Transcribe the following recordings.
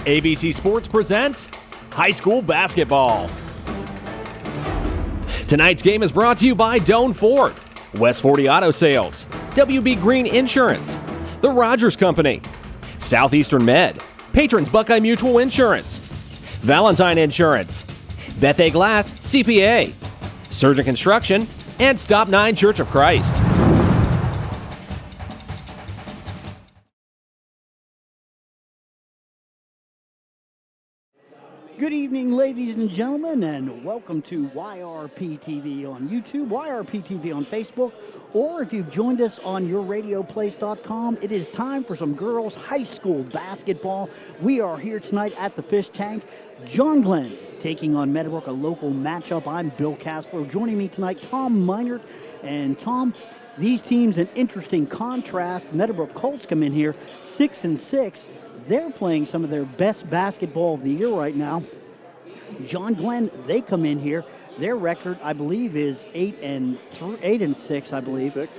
ABC Sports presents high school basketball. Tonight's game is brought to you by Doan Ford, West 40 Auto Sales, WB Green Insurance, The Rogers Company, Southeastern Med, Patrons Buckeye Mutual Insurance, Valentine Insurance, Beth Glass, C.P.A., Surgent Construction, and Stop 9 Church of Christ. Good evening, ladies and gentlemen, and welcome to YRP-TV on YouTube, YRP-TV on Facebook, or if you've joined us on yourradioplace.com, it is time for some girls' high school basketball. We are here tonight at the Fish Tank. John Glenn taking on Meadowbrook, a local matchup. I'm Bill Castler. Joining me tonight, Tom Minert. And Tom, these teams in interesting contrast. Meadowbrook Colts come in here 6-6. They're playing some of their best basketball of the year right now. John Glenn, they come in here. Their record, I believe, is 8-6, I believe. Yep.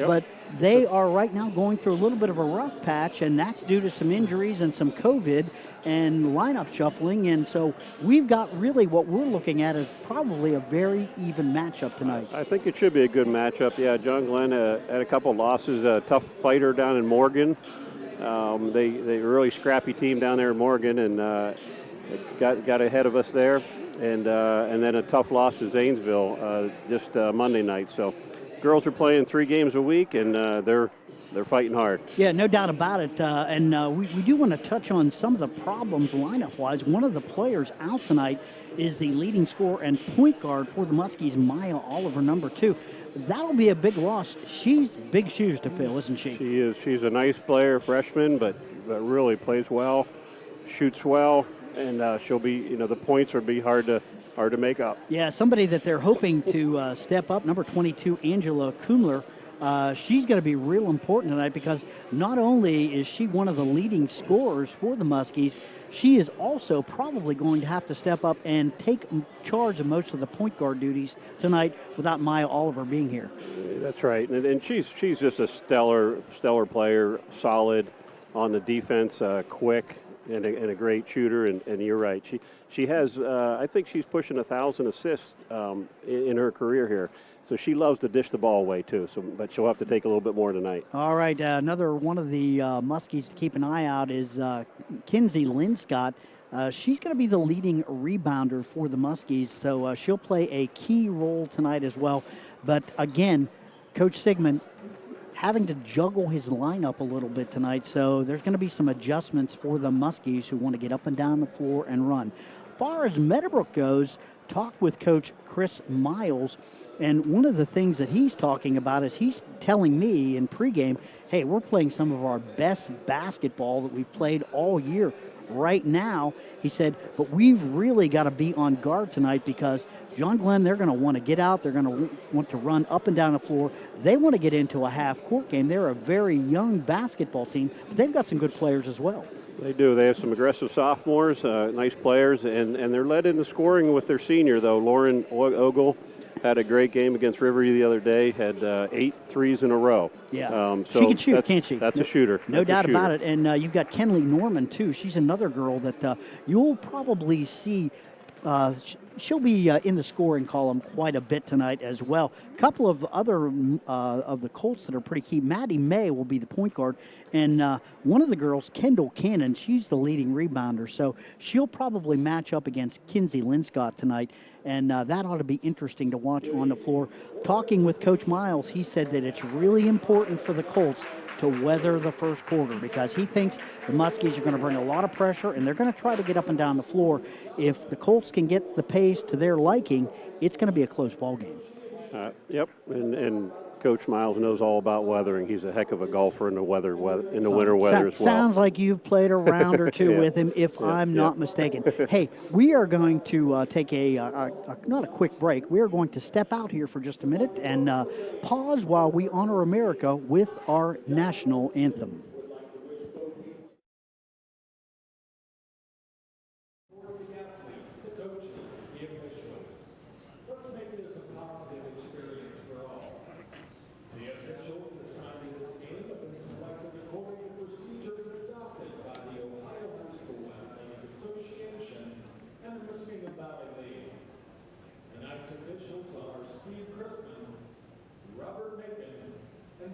But they are right now going through a little bit of a rough patch, and that's due to some injuries and some COVID and lineup shuffling. And so we've got really what we're looking at is probably a very even matchup tonight. I think it should be a good matchup. Yeah, John Glenn had a couple losses. A tough fighter down in Morgan. They a really scrappy team down there in Morgan, and got ahead of us there, and then a tough loss to Zanesville just Monday night. So girls are playing 3 games a week, and they're fighting hard. Yeah, no doubt about it. And we do want to touch on some of the problems lineup-wise. One of the players out tonight is the leading scorer and point guard for the Muskies, Maya Oliver, number 2. That'll be a big loss. She's big shoes to fill, isn't she? She is. She's a nice player, freshman, but really plays well, shoots well, and she'll be. The points will be hard to make up. Yeah, somebody that they're hoping to step up, number 22, Angela Coomler. She's going to be real important tonight because not only is she one of the leading scorers for the Muskies, she is also probably going to have to step up and take charge of most of the point guard duties tonight without Maya Oliver being here. That's right, and she's just a stellar player, solid on the defense, quick, and a great shooter. And you're right, she has I think she's pushing 1,000 assists in her career here. So she loves to dish the ball away too. But she'll have to take a little bit more tonight. All right, another one of the Muskies to keep an eye out is Kinsey Linscott. She's going to be the leading rebounder for the Muskies, so she'll play a key role tonight as well. But again, Coach Sigmund having to juggle his lineup a little bit tonight, so there's going to be some adjustments for the Muskies who want to get up and down the floor and run. As far as Meadowbrook goes, talked with Coach Chris Miles, and one of the things that he's talking about is he's telling me in pregame, hey, we're playing some of our best basketball that we've played all year right now. He said, but we've really got to be on guard tonight because John Glenn, they're going to want to get out. They're going to want to run up and down the floor. They want to get into a half-court game. They're a very young basketball team, but they've got some good players as well. They do. They have some aggressive sophomores, nice players, and they're led into scoring with their senior, though. Lauren Ogle had a great game against Riverview the other day, had 8 threes in a row. Yeah, so she can shoot, can't she? That's a shooter. No doubt about it. And you've got Kenley Norman, too. She's another girl that you'll probably see. She'll be in the scoring column quite a bit tonight as well. A couple of other of the Colts that are pretty key. Maddie May will be the point guard. And one of the girls, Kendall Cannon, she's the leading rebounder. So she'll probably match up against Kinsey Linscott tonight. And that ought to be interesting to watch on the floor. Talking with Coach Miles, he said that it's really important for the Colts to weather the first quarter because he thinks the Muskies are going to bring a lot of pressure and they're going to try to get up and down the floor. If the Colts can get the pace to their liking, it's going to be a close ball game. Yep, and Coach Miles knows all about weathering. He's a heck of a golfer in the winter weather as well. Sounds like you've played a round or two with him, if I'm not mistaken. Hey, we are going to take not a quick break. We are going to step out here for just a minute and pause while we honor America with our national anthem.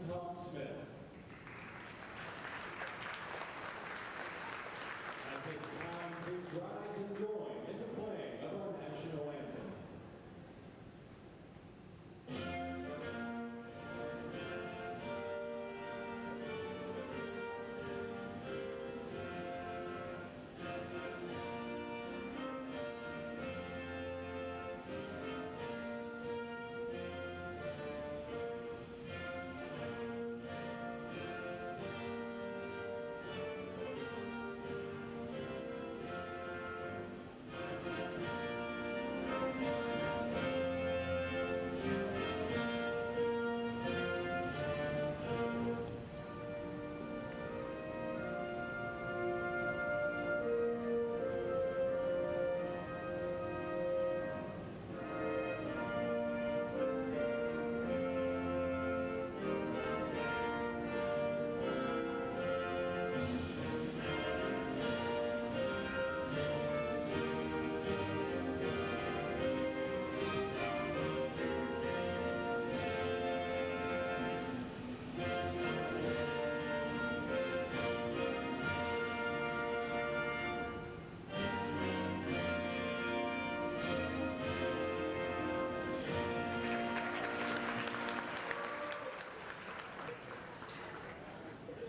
At this time, please rise and join in the playing of our national anthem.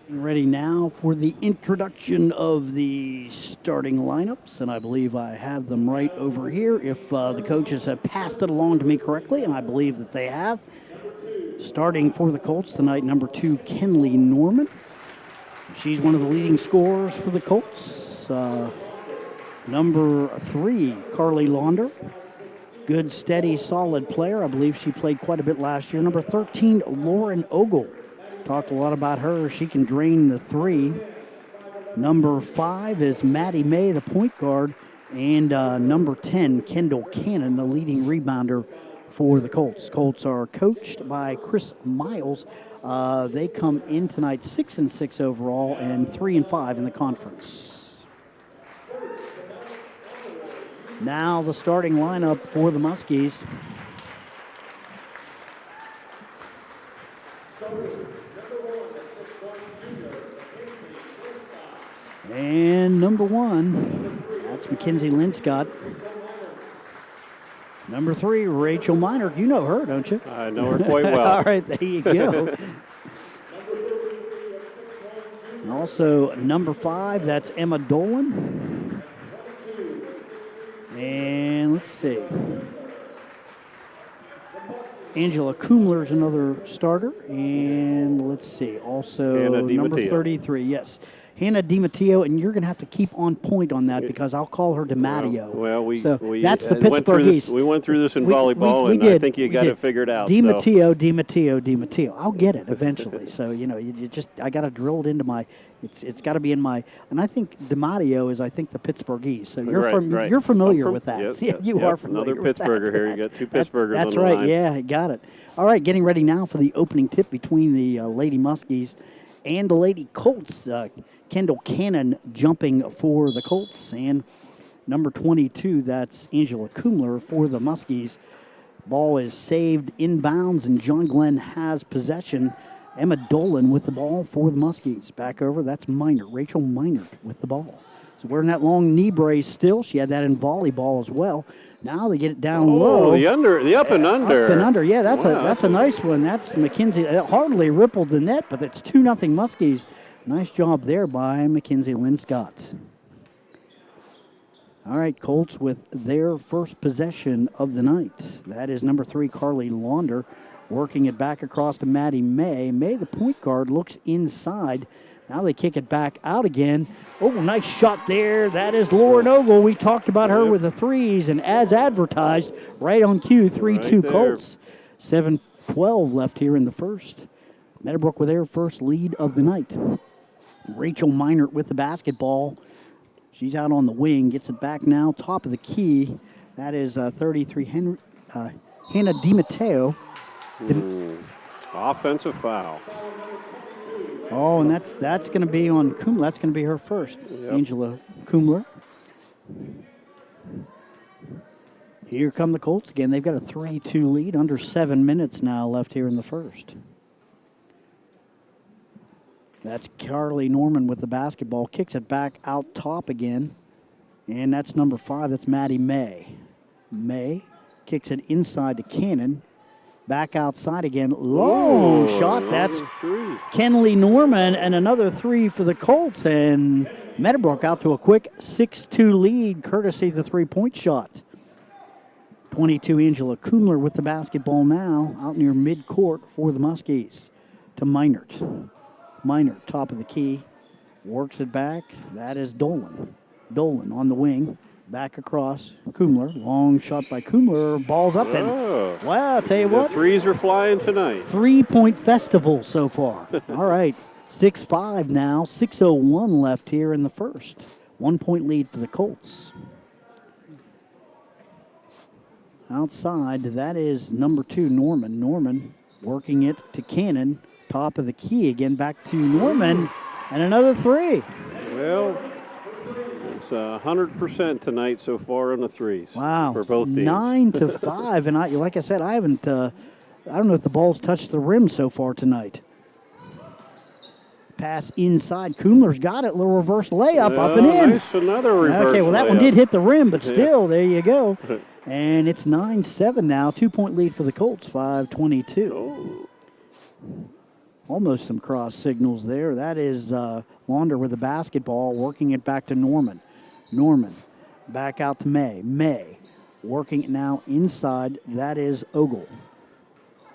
Ready now for the introduction of the starting lineups, and I believe I have them right over here if the coaches have passed it along to me correctly, and I believe that they have. Starting for the Colts tonight, number 2, Kenley Norman. She's one of the leading scorers for the Colts. Number 3, Carly Launder. Good, steady, solid player. I believe she played quite a bit last year. Number 13, Lauren Ogle. Talked a lot about her. She can drain the 3. Number 5 is Maddie May, the point guard. And number 10, Kendall Cannon, the leading rebounder for the Colts. Colts are coached by Chris Miles. They come in tonight 6-6 overall and 3-5 in the conference. Now the starting lineup for the Muskies. And number 1, that's Kinsey Linscott. Number 3, Rachel Minor. You know her, don't you? I know her quite well. All right, there you go. And also, number 5, that's Emma Dolan. And let's see. Angela Coomler is another starter. And let's see, also number 33, yes. Hannah DiMatteo, and you're going to have to keep on point on that because I'll call her DiMatteo. We that's the Pittsburgh. We went through this in volleyball, and I think you got it figured out. DiMatteo. I'll get it eventually. So, I got to drill it into my, it's got to be in my, and I think DiMatteo is, I think, the Pittsburghese. So you're familiar with that. Yep, you are familiar another with Pittsburgher that. here. You got 2 Pittsburghers That's on the right, line. yeah, got it. All right, getting ready now for the opening tip between the Lady Muskies and the Lady Colts. Kendall Cannon jumping for the Colts, and number 22, that's Angela Coomler for the Muskies. Ball is saved inbounds, and John Glenn has possession. Emma Dolan with the ball for the Muskies. Back over, that's Rachel Minor with the ball. So wearing that long knee brace still. She had that in volleyball as well. Now they get it down low. The up and under. Up and under, yeah, that's a nice one. That's Mackenzie. It hardly rippled the net, but it's 2-0 Muskies. Nice job there by Kinsey Linscott. All right, Colts with their first possession of the night. That is number 3, Carly Launder, working it back across to Maddie May. May, the point guard, looks inside. Now they kick it back out again. Oh, nice shot there. That is Lauren Ogle. We talked about her with the threes, and as advertised, right on cue, 3-2 Colts. 7:12 left here in the first. Meadowbrook with their first lead of the night. Rachel Minert with the basketball. She's out on the wing, gets it back now, top of the key. That is 33, Hannah DiMatteo. Offensive foul. Oh, and that's going to be on Coomler. That's going to be her first, Angela Coomler. Here come the Colts again. They've got a 3-2 lead, under 7 minutes now left here in the first. That's Carly Norman with the basketball. Kicks it back out top again. And that's number 5. That's Maddie May. May kicks it inside to Cannon. Back outside again. Long shot. That's Kenley Norman. And another 3 for the Colts. And Meadowbrook out to a quick 6-2 lead, courtesy of the 3-point shot. 22, Angela Coomler with the basketball now, out near midcourt for the Muskies. To Meinert. Meinert, top of the key, works it back. That is Dolan. Dolan on the wing, back across. Coomler, long shot by Coomler, balls up and, well, I'll tell you what. The threes are flying tonight. 3-point festival so far. All right, 6-5 now, 6:01 left here in the first. 1-point lead for the Colts. Outside, that is number 2, Norman. Norman working it to Cannon. Top of the key again, back to Norman. And another 3. Well, it's 100% tonight so far on the threes. Wow. For both teams. 9-5. And like I said, I haven't, I don't know if the ball's touched the rim so far tonight. Pass inside. Coomler's got it. Little reverse layup up and in. Nice, another reverse Okay, well, that layup. one did hit the rim, but still, there you go. And it's 9-7 now. 2-point lead for the Colts, 5:22. Oh. Almost some cross signals there. That is Launder with the basketball, working it back to Norman. Norman back out to May. May working it now inside. That is Ogle.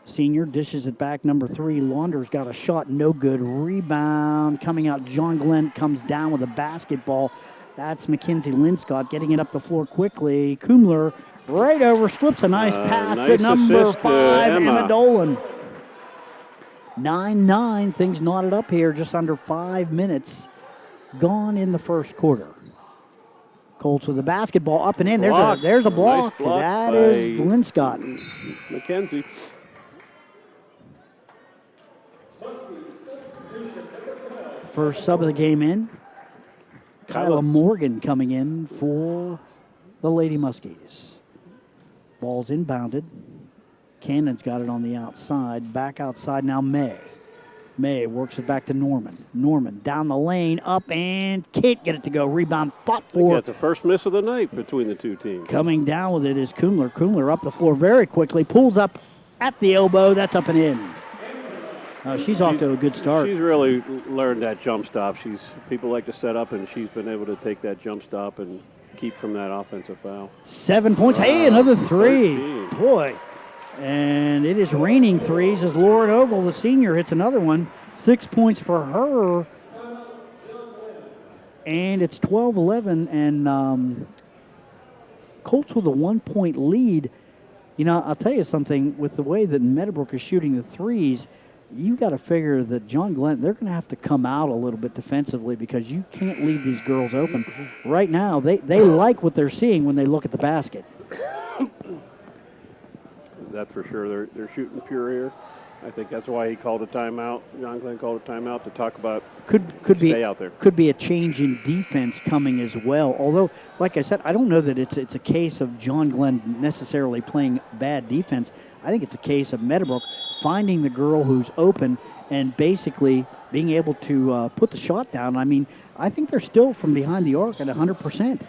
Senior dishes it back, number 3. Launder's got a shot, no good. Rebound coming out. John Glenn comes down with a basketball. That's Kinsey Linscott getting it up the floor quickly. Coomler right over, slips a nice pass nice to number assist, 5, Emma. Emma Dolan. 9-9, things knotted up here, just under 5 minutes gone in the first quarter. Colts with the basketball up and in. There's a block. Nice block that by is Linscott. Mackenzie. First sub of the game in. Kyla Morgan coming in for the Lady Muskies. Ball's inbounded. Cannon's got it on the outside. Back outside now May. May works it back to Norman. Norman down the lane, up, and can't get it to go. Rebound fought for. That's the first miss of the night between the two teams. Coming down with it is Coomler. Coomler up the floor very quickly. Pulls up at the elbow. That's up and in. She's off to a good start. She's really learned that jump stop. People like to set up, and she's been able to take that jump stop and keep from that offensive foul. 7 points. Hey, another 3. 13. Boy. And it is raining threes as Lauren Ogle, the senior, hits another one. 6 points for her. And it's 12-11, and Colts with a 1-point lead. You know, I'll tell you something, with the way that Meadowbrook is shooting the threes, you got to figure that John Glenn, they're going to have to come out a little bit defensively because you can't leave these girls open. Right now, they like what they're seeing when they look at the basket. That's for sure. They're shooting pure air. I think that's why he called a timeout. John Glenn called a timeout to talk about stay out there. Could be a change in defense coming as well. Although, like I said, I don't know that it's a case of John Glenn necessarily playing bad defense. I think it's a case of Meadowbrook finding the girl who's open and basically being able to put the shot down. I mean, I think they're still from behind the arc at 100%.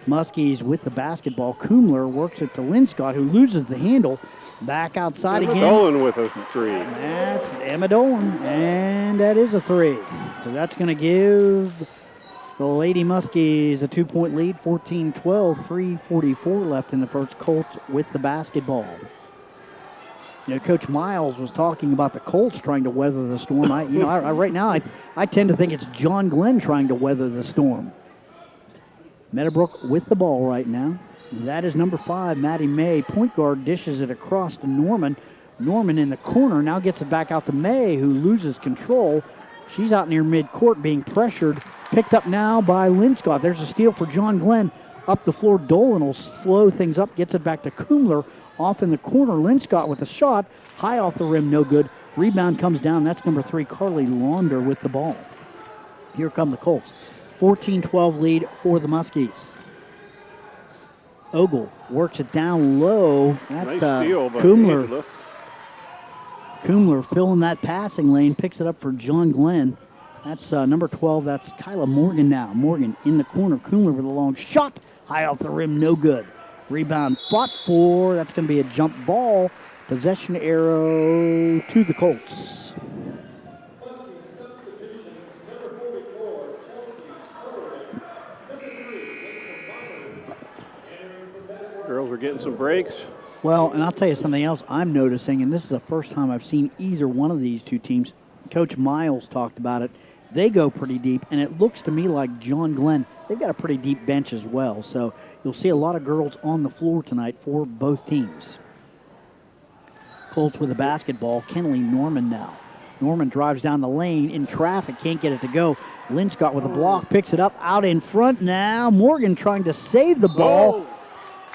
Muskies with the basketball. Coomler works it to Linscott, who loses the handle. Back outside Emma again. Dolan with a 3. That's Emma Dolan, and that is a 3. So that's going to give the Lady Muskies a 2-point lead, 14-12, 3:44 left in the first. Colts with the basketball. You know, Coach Miles was talking about the Colts trying to weather the storm. Right now, I tend to think it's John Glenn trying to weather the storm. Meadowbrook with the ball right now. That is number 5, Maddie May. Point guard dishes it across to Norman. Norman in the corner now gets it back out to May, who loses control. She's out near midcourt being pressured. Picked up now by Linscott. There's a steal for John Glenn. Up the floor, Dolan will slow things up, gets it back to Coomler. Off in the corner, Linscott with a shot. High off the rim, no good. Rebound comes down. That's number 3, Carly Launder with the ball. Here come the Colts. 14-12 lead for the Muskies. Ogle works it down low. Nice steal by Coomler. Angela. Coomler filling that passing lane, picks it up for John Glenn. That's number 12. That's Kyla Morgan now. Morgan in the corner. Coomler with a long shot. High off the rim, no good. Rebound fought for. That's going to be a jump ball. Possession arrow to the Colts. Girls are getting some breaks. Well, and I'll tell you something else I'm noticing, and this is the first time I've seen either one of these two teams. Coach Miles talked about it. They go pretty deep, and it looks to me like John Glenn, they've got a pretty deep bench as well. So you'll see a lot of girls on the floor tonight for both teams. Colts with the basketball. Kenley Norman now. Norman drives down the lane in traffic, can't get it to go. Linscott with a block, picks it up out in front now. Morgan trying to save the ball. Oh.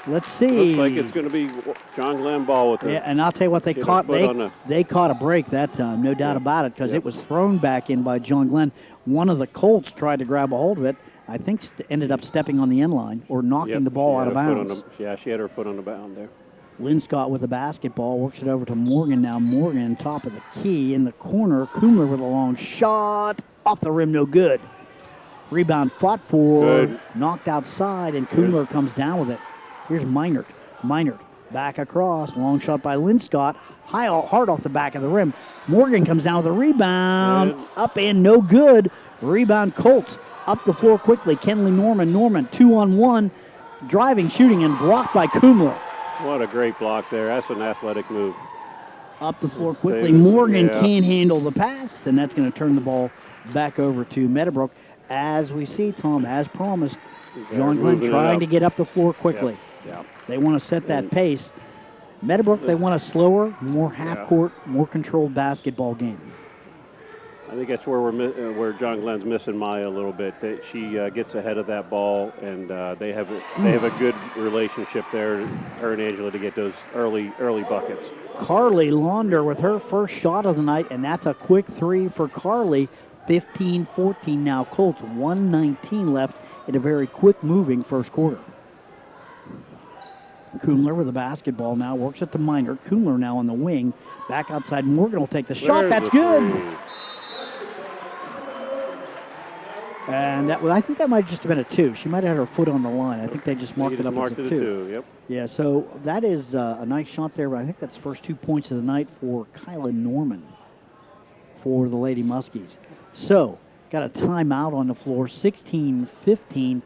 Let's see. Looks like it's going to be John Glenn ball with it. Yeah, and I'll tell you what, they caught. They caught a break that time, no doubt about it, because it was thrown back in by John Glenn. One of the Colts tried to grab a hold of it. I think ended up stepping on the end line or knocking the ball out of bounds. She had her foot on the bound there. Linscott with the basketball, works it over to Morgan now. Morgan, top of the key in the corner. Coomler with a long shot. Off the rim, no good. Rebound fought for, knocked outside, and Coomler comes down with it. Here's Minert. Minert back across. Long shot by Linscott. Hard off the back of the rim. Morgan comes down with a rebound. Up and no good. Rebound Colts. Up the floor quickly. Kenley Norman. Norman 2-on-1. Driving, shooting, and blocked by Coomler. What a great block there. That's an athletic move. Up the floor quickly. Morgan can't handle the pass, and that's going to turn the ball back over to Meadowbrook. As we see, Tom, as promised, John Glenn trying to get up the floor quickly. Yeah. They want to set that pace. Meadowbrook, they want a slower, more half-court, more controlled basketball game. I think that's where John Glenn's missing Maya a little bit. That she gets ahead of that ball, and they have a good relationship there, her and Angela, to get those early buckets. Carly Launder with her first shot of the night, and that's a quick three for Carly. 15-14 now. Colts 1:19 left in a very quick-moving first quarter. Coomler with the basketball now, works it to Minor. Coomler now on the wing. Back outside, Morgan will take the shot. That's good. And I think that might just have been a two. She might have had her foot on the line. I think they just marked it up as a two. Yep. Yeah, so that is a nice shot there, but I think that's the first 2 points of the night for Kyla Norman for the Lady Muskies. So, got a timeout on the floor, 16-15.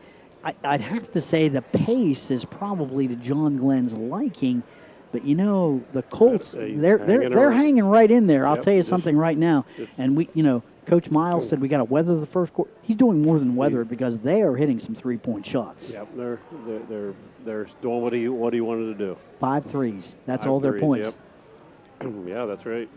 I'd have to say the pace is probably to John Glenn's liking, but you know the Colts, they're hanging right in there. I'll tell you something right now, and Coach Miles said we got to weather the first quarter. He's doing more than weather it because they are hitting some three-point shots. Yep, they're doing what he wanted to do. 5 threes. That's all their points. Yep. Yeah, that's right.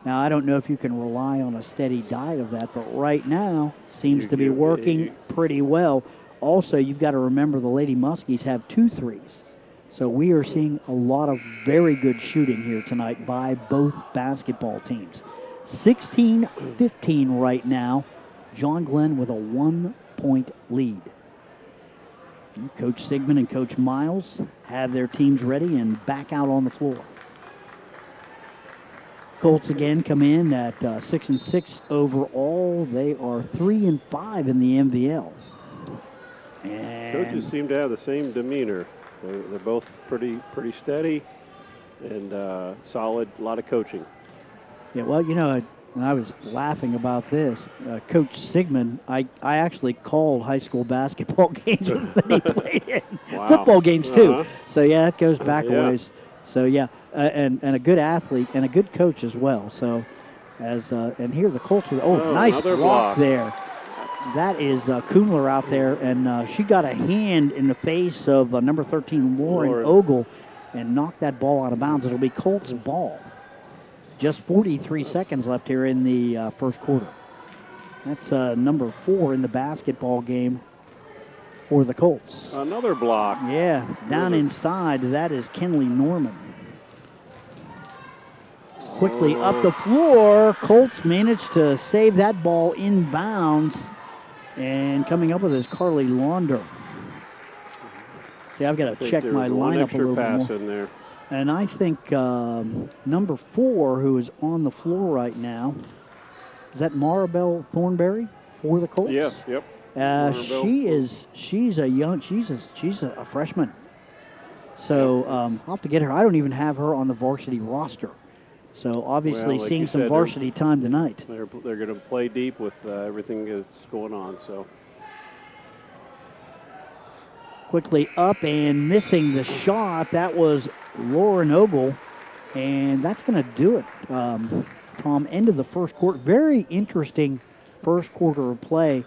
Now, I don't know if you can rely on a steady diet of that, but right now seems to be working pretty well. Also, you've got to remember the Lady Muskies have 2 threes. So we are seeing a lot of very good shooting here tonight by both basketball teams. 16-15 right now. John Glenn with a 1-point lead. Coach Sigmund and Coach Miles have their teams ready and back out on the floor. Colts again come in at 6-6 overall. They are 3-5 in the MVL. And coaches seem to have the same demeanor. They're both pretty steady and solid. A lot of coaching. Yeah, well, when I was laughing about this, Coach Sigmund, I actually called high school basketball games that he played in. Wow. Football games too. So yeah, that goes back a ways. So yeah, and a good athlete and a good coach as well. So and here the Colts with nice block there. That is Coomler out there, and she got a hand in the face of number 13 Lauren Ogle and knocked that ball out of bounds. It'll be Colts ball. Just 43 seconds left here in the first quarter. That's number 4 in the basketball game for the Colts. Another block. Yeah, down inside, that is Kenley Norman. Quickly up the floor, Colts managed to save that ball in bounds. And coming up with is Carly Launder. See, I've got to check my lineup a little bit more. In there. And I think number 4, who is on the floor right now, is that Maribel Thornberry for the Colts? Yes, yep. She's a freshman. So I'll have to get her. I don't even have her on the varsity roster. So obviously Well, like seeing you some said, varsity time tonight. They're going to play deep with everything that's going on. So Quickly up and missing the shot. That was Lauren Ogle. And that's going to do it. Tom, end of the first quarter. Very interesting first quarter of play.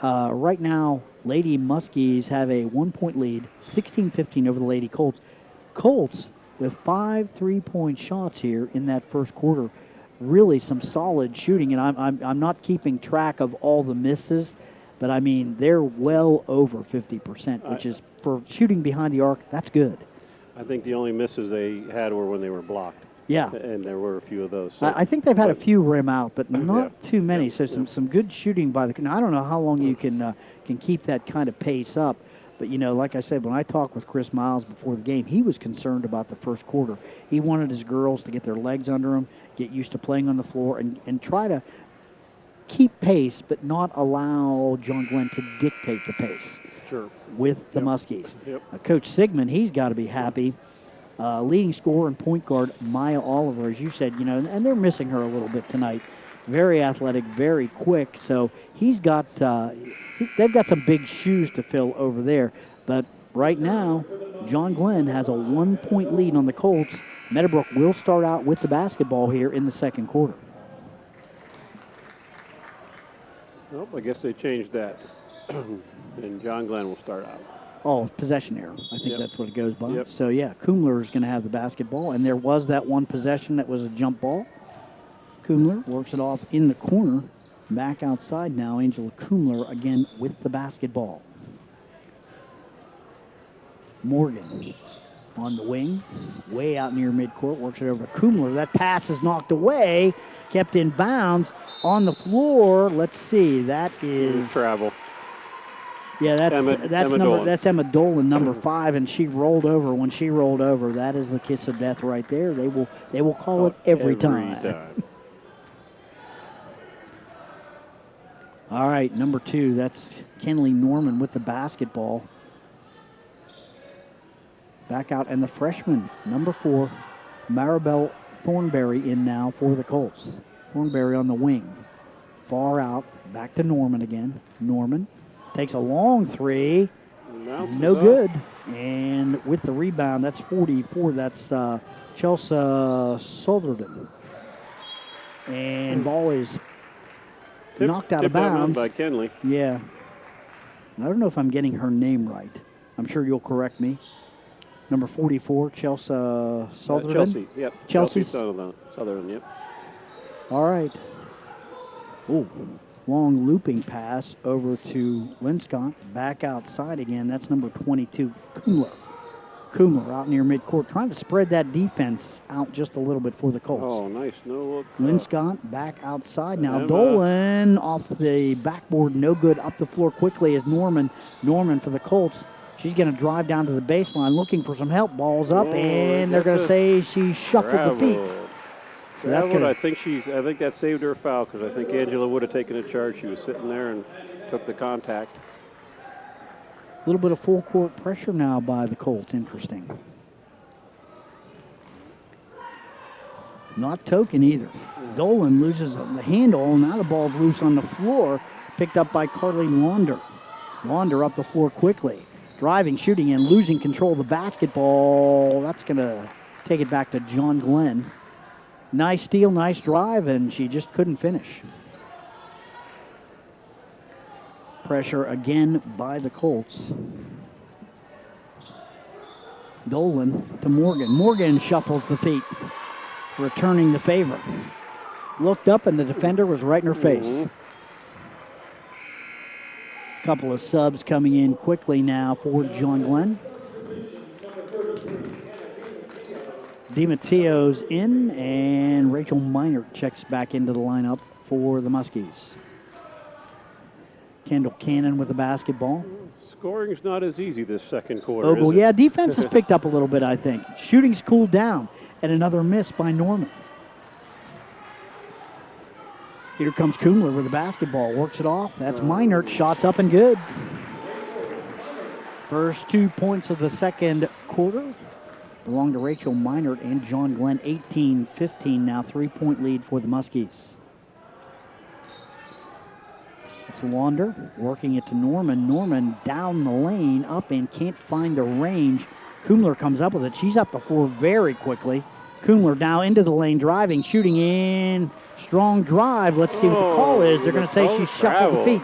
Right now, Lady Muskies have a 1-point lead, 16-15 over the Lady Colts. Colts with 5 3-point shots here in that first quarter. Really some solid shooting, and I'm not keeping track of all the misses, but I mean they're well over 50%, which is for shooting behind the arc. That's good. I think the only misses they had were when they were blocked. Yeah, and there were a few of those. So. I think they've had a few rim out, but not too many. Yeah. So some good shooting by the. Now, I don't know how long you can keep that kind of pace up, but like I said, when I talked with Chris Miles before the game, he was concerned about the first quarter. He wanted his girls to get their legs under them, get used to playing on the floor, and try to keep pace, but not allow John Glenn to dictate the pace. Sure. With the Muskies. Yep. Coach Sigmund, he's got to be happy. Leading scorer and point guard Maya Oliver, as you said, and they're missing her a little bit tonight. Very athletic, very quick. So they've got some big shoes to fill over there. But right now, John Glenn has a 1-point lead on the Colts. Meadowbrook will start out with the basketball here in the second quarter. Nope, I guess they changed that. And John Glenn will start out. Oh, possession error. I think that's what it goes by. Yep. So, yeah, Coomler is going to have the basketball. And there was that one possession that was a jump ball. Coomler works it off in the corner. Back outside now, Angela Coomler again with the basketball. Morgan on the wing, way out near midcourt, works it over to Coomler. That pass is knocked away, kept in bounds. On the floor, let's see, that is... Travel. Yeah, that's Emma Dolan, number 5, and she rolled over. When she rolled over, that is the kiss of death right there. They will call it every time. All right, number 2, that's Kenley Norman with the basketball. Back out, and the freshman, number 4, Maribel Thornberry in now for the Colts. Thornberry on the wing. Far out, back to Norman again. Norman takes a long 3. No good. And with the rebound, that's 44. That's Chelsea Sotherden. And ball is knocked out of bounds. By Kenley. Yeah. I don't know if I'm getting her name right. I'm sure you'll correct me. Number 44, Chelsea Sotherden. Chelsea, yep. Chelsea Sotherden, yep. All right. Ooh. Long looping pass over to Linscott. Back outside again. That's number 22, Coomler. Coomler out near midcourt, trying to spread that defense out just a little bit for the Colts. Oh, nice. No look. Linscott back outside now. Dolan off the backboard, no good. Up the floor quickly is Norman. Norman for the Colts. She's going to drive down to the baseline looking for some help. Ball's up, and they're going to say she shuffled the feet. So that's good. I think that saved her foul because I think Angela would have taken a charge. She was sitting there and took the contact. A little bit of full court pressure now by the Colts. Interesting. Not token either. Dolan loses the handle. Now the ball's loose on the floor. Picked up by Carly Launder. Launder up the floor quickly. Driving, shooting, and losing control of the basketball. That's going to take it back to John Glenn. Nice steal, nice drive, and she just couldn't finish. Pressure again by the Colts. Dolan to Morgan. Morgan shuffles the feet, returning the favor. Looked up, and the defender was right in her face. Couple of subs coming in quickly now for John Glenn. DiMatteo's in, and Rachel Minor checks back into the lineup for the Muskies. Kendall Cannon with the basketball. Scoring's not as easy this second quarter. Ogle, is it? yeah, defense has picked up a little bit, I think. Shooting's cooled down, and another miss by Norman. Here comes Coomler with the basketball, works it off. That's Minert, shots up and good. First 2 points of the second quarter belong to Rachel Minert and John Glenn. 18-15 now, 3-point lead for the Muskies. It's Launder working it to Norman. Norman down the lane, up and can't find the range. Coomler comes up with it. She's up the floor very quickly. Coomler now into the lane, driving, shooting in. Strong drive. Let's see what the call is. They're going to say she shuffled the feet.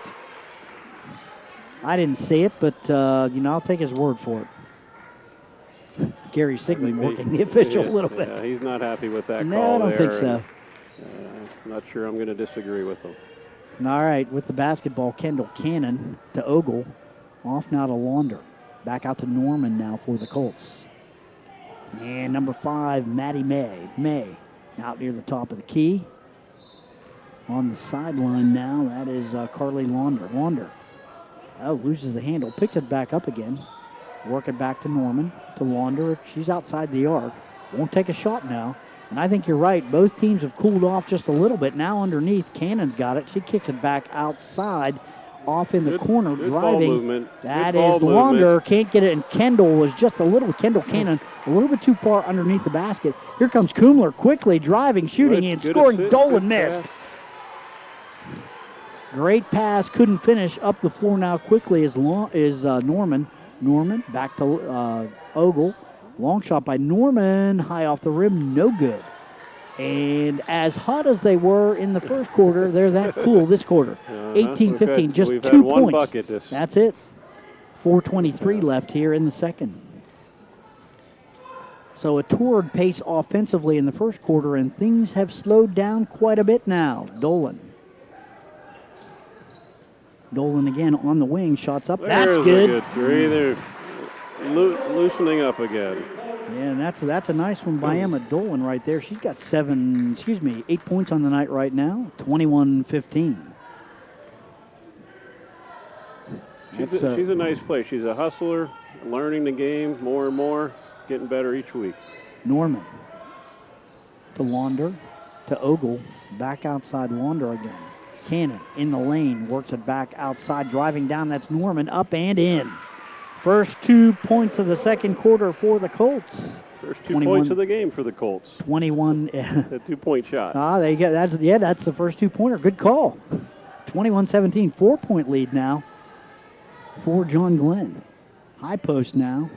I didn't see it, but, I'll take his word for it. Gary Sigmund working the official a little bit. Yeah, he's not happy with that No, call I don't there, think so. I'm not sure I'm going to disagree with him. All right, with the basketball, Kendall Cannon to Ogle. Off now to Launder. Back out to Norman now for the Colts. And number 5, Maddie May. May out near the top of the key. On the sideline now, that is Carly Launder. Launder loses the handle, picks it back up again. Work it back to Norman, to Launder. She's outside the arc. Won't take a shot now. And I think you're right. Both teams have cooled off just a little bit. Now underneath, Cannon's got it. She kicks it back outside, off in the corner, good driving. Ball movement. That good is ball Launder. movement. Can't get it. And Kendall was just Kendall Cannon, a little bit too far underneath the basket. Here comes Coomler quickly driving, shooting, and scoring. assist, Dolan good missed. pass. Great pass, couldn't finish. Up the floor now quickly is Norman. Norman back to Ogle. Long shot by Norman, high off the rim, no good. And as hot as they were in the first quarter, they're that cool this quarter. 18-15, just we've 2 had one points. bucket That's it. 4:23 left here in the second. So a torrid pace offensively in the first quarter, and things have slowed down quite a bit now. Dolan again on the wing, shots up. That's There's good. a good three. They're loosening up again. Yeah, and that's a nice one by Emma Dolan right there. She's got 8 points on the night right now, 21-15. She's a nice player. She's a hustler, learning the game more and more, getting better each week. Norman to Launder, to Ogle, back outside Launder again. Cannon in the lane, works it back outside, driving down. That's Norman, up and in. First 2 points of the second quarter for the Colts. First 2 points of the game for the Colts. 21. A 2-point shot. There you go. That's the first 2-pointer. Good call. 21-17, 4-point lead now for John Glenn. High post now.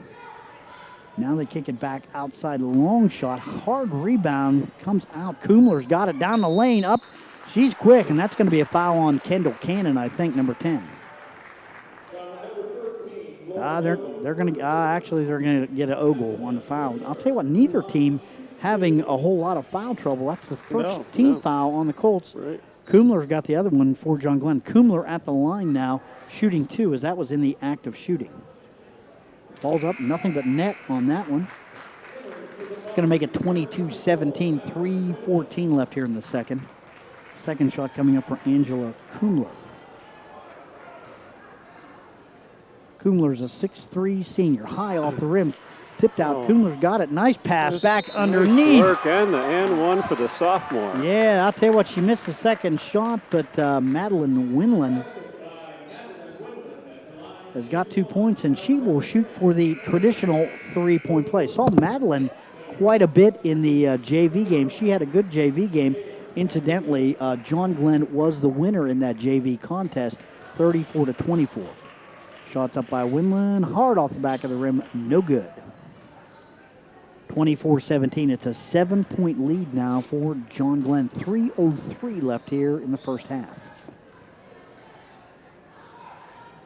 Now they kick it back outside. Long shot. Hard rebound. Comes out. Coomler's got it down the lane. Up. She's quick, and that's going to be a foul on Kendall Cannon, I think, number 10. They're going to get an Ogle on the foul. I'll tell you what, neither team having a whole lot of foul trouble. That's the first team foul on the Colts. Right. Coomler's got the other one for John Glenn. Coomler at the line now, shooting 2, as that was in the act of shooting. Balls up, nothing but net on that one. It's going to make it 22-17, 3:14 left here in the second. Second shot coming up for Angela Coomler. Coomler's a 6'3" senior, high off the rim. Tipped out. Coomler's got it. Nice pass back underneath. Work and one for the sophomore. Yeah, I'll tell you what, she missed the second shot, but Madeline Winland has got 2 points, and she will shoot for the traditional 3-point play. Saw Madeline quite a bit in the JV game. She had a good JV game. Incidentally, John Glenn was the winner in that JV contest, 34-24. Shots up by Winland, hard off the back of the rim, no good. 24-17, it's a 7-point lead now for John Glenn. 3:03 left here in the first half.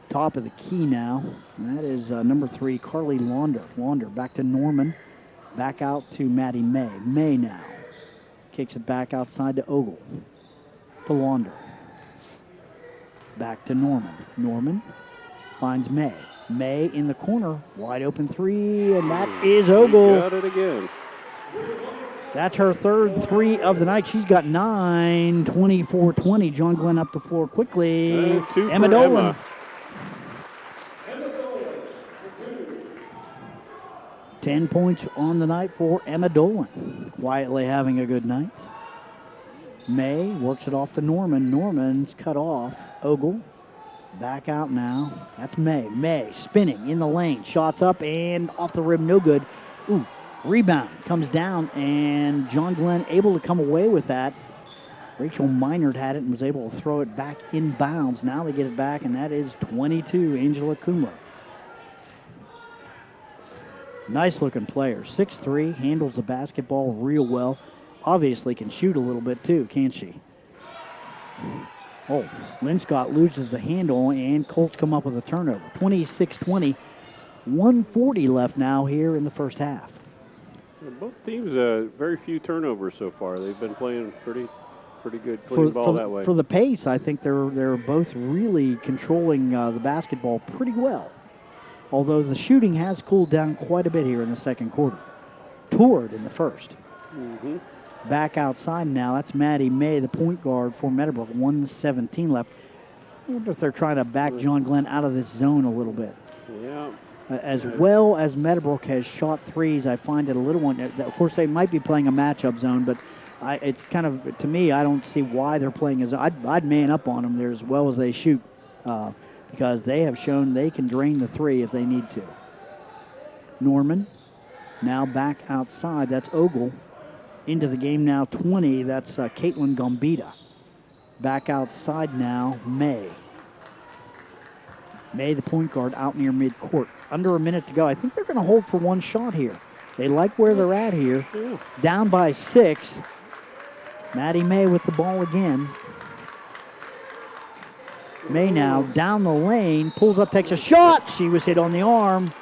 Top of the key now, and that is number 3, Carly Launder. Launder back to Norman, back out to Maddie May. May now kicks it back outside to Ogle, to Launder. Back to Norman. Norman finds May. May in the corner, wide open 3, and that is Ogle. Got it again. That's her third three of the night. She's got 9, 24, 20. John Glenn up the floor quickly. Two Emma for Dolan. Emma. 10 points on the night for Emma Dolan. Quietly having a good night. May works it off to Norman. Norman's cut off. Ogle back out now. That's May. May spinning in the lane. Shots up and off the rim. No good. Ooh, rebound comes down, and John Glenn able to come away with that. Rachel Minard had it and was able to throw it back in bounds. Now they get it back, and that is 22, Angela Coomler. Nice looking player. 6'3", handles the basketball real well. Obviously can shoot a little bit too, can't she? Oh, Linscott loses the handle, and Colts come up with a turnover. 26-20, 1:40 left now here in the first half. Both teams, very few turnovers so far. They've been playing pretty good, clean ball that way. For the pace, I think they're both really controlling the basketball pretty well. Although the shooting has cooled down quite a bit here in the second quarter. Toured in the first. Mm-hmm. Back outside now. That's Maddie May, the point guard for Meadowbrook. 1:17 left. I wonder if they're trying to back John Glenn out of this zone a little bit. Yeah. As well as Meadowbrook has shot threes, I find it a little one. Of course, they might be playing a matchup zone, but it's kind of, to me, I don't see why they're playing as. I'd man up on them there as well as they shoot, because they have shown they can drain the three if they need to. Norman now back outside. That's Ogle. Into the game now, 20. That's Caitlin Gambita. Back outside now, May. May, the point guard, out near midcourt. Under a minute to go. I think they're going to hold for one shot here. They like where they're at here. Down by 6. Maddie May with the ball again. May now down the lane, pulls up, takes a shot. She was hit on the arm.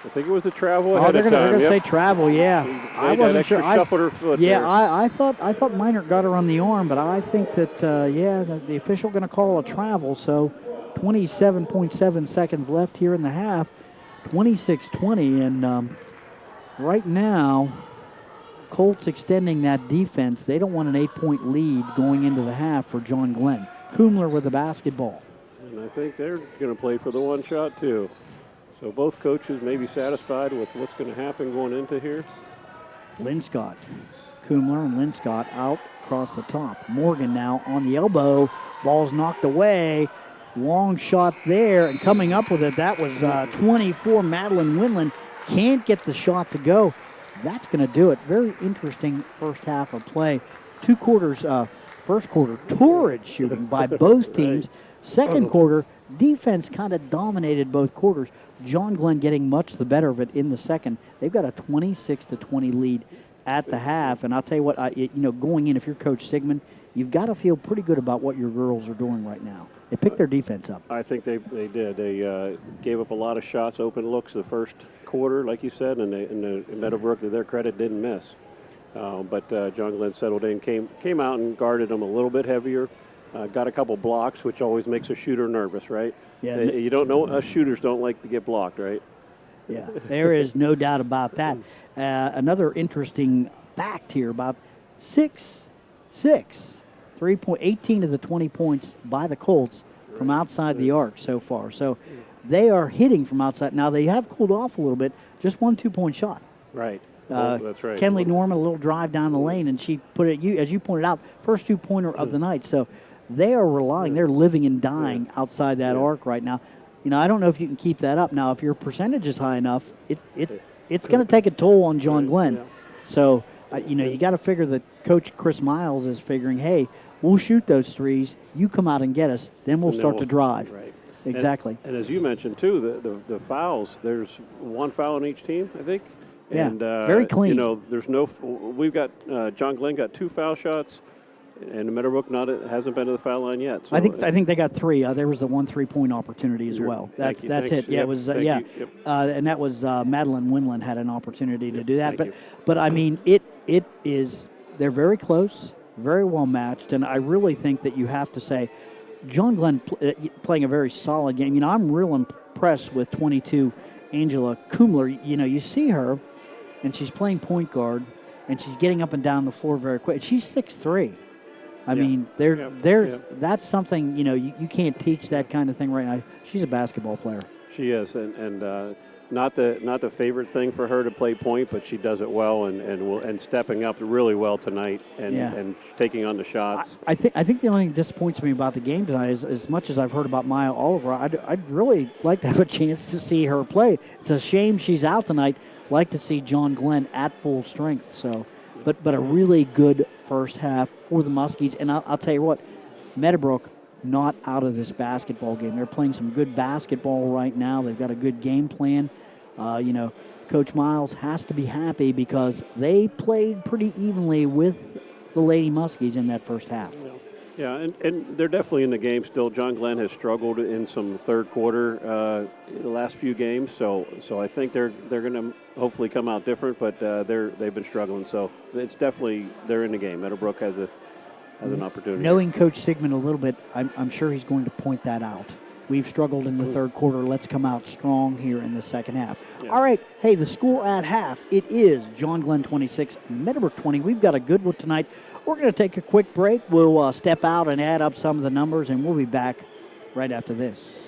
I think it was a travel ahead they're of time. They're going to say travel, yeah. I wasn't sure. Shuffled her foot yeah, there. I thought Minert got her on the arm, but I think that, the official going to call a travel. So 27.7 seconds left here in the half. 26-20, and right now, Colts extending that defense. They don't want an 8-point lead going into the half for John Glenn. Coomler with the basketball. And I think they're going to play for the one shot, too. So both coaches may be satisfied with what's going to happen going into here. Linscott. Coomler and Linscott out across the top. Morgan now on the elbow. Ball's knocked away. Long shot there, and coming up with it, that was 24. Madeline Winland can't get the shot to go. That's going to do it. Very interesting first half of play. 2 quarters, first quarter, torrid shooting by both teams. Second quarter, defense kind of dominated both quarters. John Glenn getting much the better of it in the second. They've got a 26-20 lead at the half, and I'll tell you what, going in, if you're Coach Sigmund, you've got to feel pretty good about what your girls are doing right now. They picked their defense up. I think they did. They gave up a lot of shots, open looks the first quarter, like you said, and in Meadowbrook, to their credit, didn't miss. But John Glenn settled in, came out and guarded them a little bit heavier. Got a couple blocks, which always makes a shooter nervous, right? Yeah. You don't know, us shooters don't like to get blocked, right? Yeah, there is no doubt about that. Another interesting fact here about 18 of the 20 points by the Colts from outside the arc so far. So they are hitting from outside. Now they have cooled off a little bit, just 1 2-point shot. Right. That's right. Kenley Norman, a little drive down the lane, and she put it, as you pointed out, first 2-pointer of the night. So they are relying, they're living and dying outside that arc right now. I don't know if you can keep that up. Now, if your percentage is high enough, it's going to take a toll on John Glenn. Yeah. So, you got to figure that Coach Chris Miles is figuring, hey, we'll shoot those threes, you come out and get us, then we'll start to drive. Right. Exactly. And as you mentioned, too, the fouls, there's 1 foul on each team, I think. Yeah, And, very clean. There's we've got, John Glenn got 2 foul shots, and Meadowbrook hasn't been to the foul line yet. So I think they got 3. There was the 1 3-point opportunity as well. That's it. Thanks. Yeah, it was. Yep. And that was Madeline Winland had an opportunity to do that. Thank you. But I mean, it is. They're very close, very well matched, and I really think that you have to say, John Glenn playing a very solid game. I'm real impressed with 22 Angela Coomler. You see her, and she's playing point guard. and she's getting up and down the floor very quick. She's 6'3". I Yeah. mean, Yeah. that's something, you can't teach that kind of thing right now. She's a basketball player. She is, and not the favorite thing for her to play point, but she does it well and stepping up really well tonight and taking on the shots. I think the only thing that disappoints me about the game tonight is, as much as I've heard about Maya Oliver, I'd really like to have a chance to see her play. It's a shame she's out tonight. Like to see John Glenn at full strength. So, but a really good first half for the Muskies, and I'll tell you what, Meadowbrook not out of this basketball game. They're playing some good basketball right now. They've got a good game plan. Coach Miles has to be happy because they played pretty evenly with the Lady Muskies in that first half. Yeah, and they're definitely in the game still. John Glenn has struggled in some third quarter the last few games, so I think they're going to hopefully come out different, but they've been struggling. So it's definitely they're in the game. Meadowbrook has an opportunity. Knowing Coach Sigmund a little bit, I'm sure he's going to point that out. We've struggled in the third quarter. Let's come out strong here in the second half. Yeah. All right. Hey, the score at half, it is John Glenn 26, Meadowbrook 20. We've got a good one tonight. We're going to take a quick break. We'll step out and add up some of the numbers, and we'll be back right after this.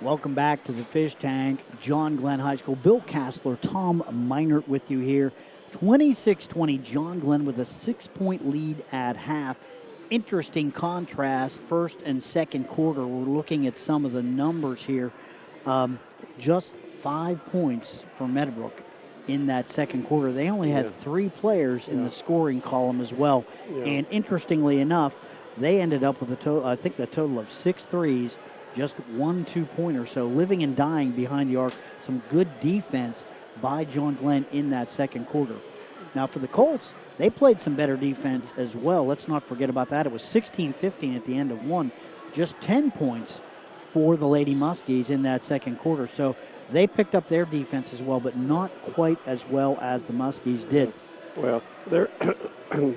Welcome back to the Fish Tank. John Glenn High School. Bill Castler, Tom Meinert with you here. 26-20, John Glenn with a 6-point lead at half. Interesting contrast, first and second quarter. We're looking at some of the numbers here. Just 5 points for Meadowbrook in that second quarter. They only had 3 players in the scoring column as well. And interestingly enough, they ended up with a total, I think the total of 6 threes, just 1 2-pointer. So living and dying behind the arc. Some good defense by John Glenn in that second quarter. Now for the Colts, they played some better defense as well. Let's not forget about that. It was 16-15 at the end of one. Just 10 points for the Lady Muskies in that second quarter. So they picked up their defense as well, but not quite as well as the Muskies did. Well, there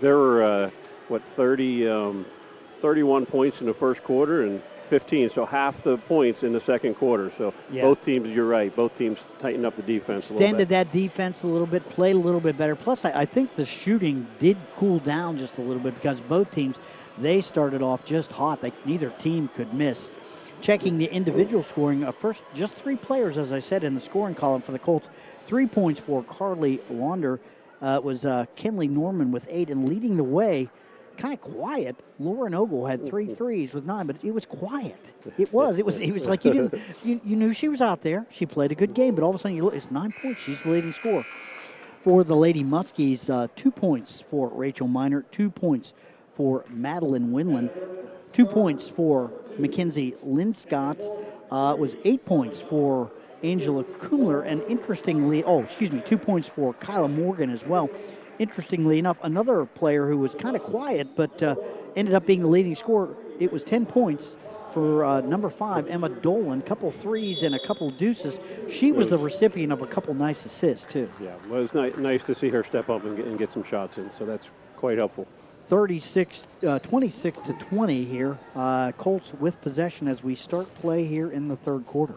were, 31 points in the first quarter and 15, so half the points in the second quarter. So both teams, you're right, both teams tightened up the defense a little bit. Extended that defense a little bit, played a little bit better. Plus, I think the shooting did cool down just a little bit because both teams, they started off just hot. Neither team could miss. Checking the individual scoring, first just 3 players, as I said, in the scoring column for the Colts. 3 points for Carly Launder. Was Kenley Norman with 8, and leading the way, kind of quiet, Lauren Ogle had 3 threes with 9, but it was quiet. It was like you knew she was out there. She played a good game, but all of a sudden you look, it's 9 points. She's the leading scorer. For the Lady Muskies, 2 points for Rachel Meinert, 2 points for Madeline Winland, 2 points for Kinsey Linscott. It was 8 points for Angela Coomler, and interestingly, 2 points for Kyla Morgan as well. Interestingly enough, another player who was kind of quiet but ended up being the leading scorer. It was 10 points for number 5, Emma Dolan. Couple threes and a couple deuces. She was the recipient of a couple nice assists, too. Yeah, well, it was nice to see her step up and get some shots in, so that's quite helpful. 26-20 here. Colts with possession as we start play here in the third quarter.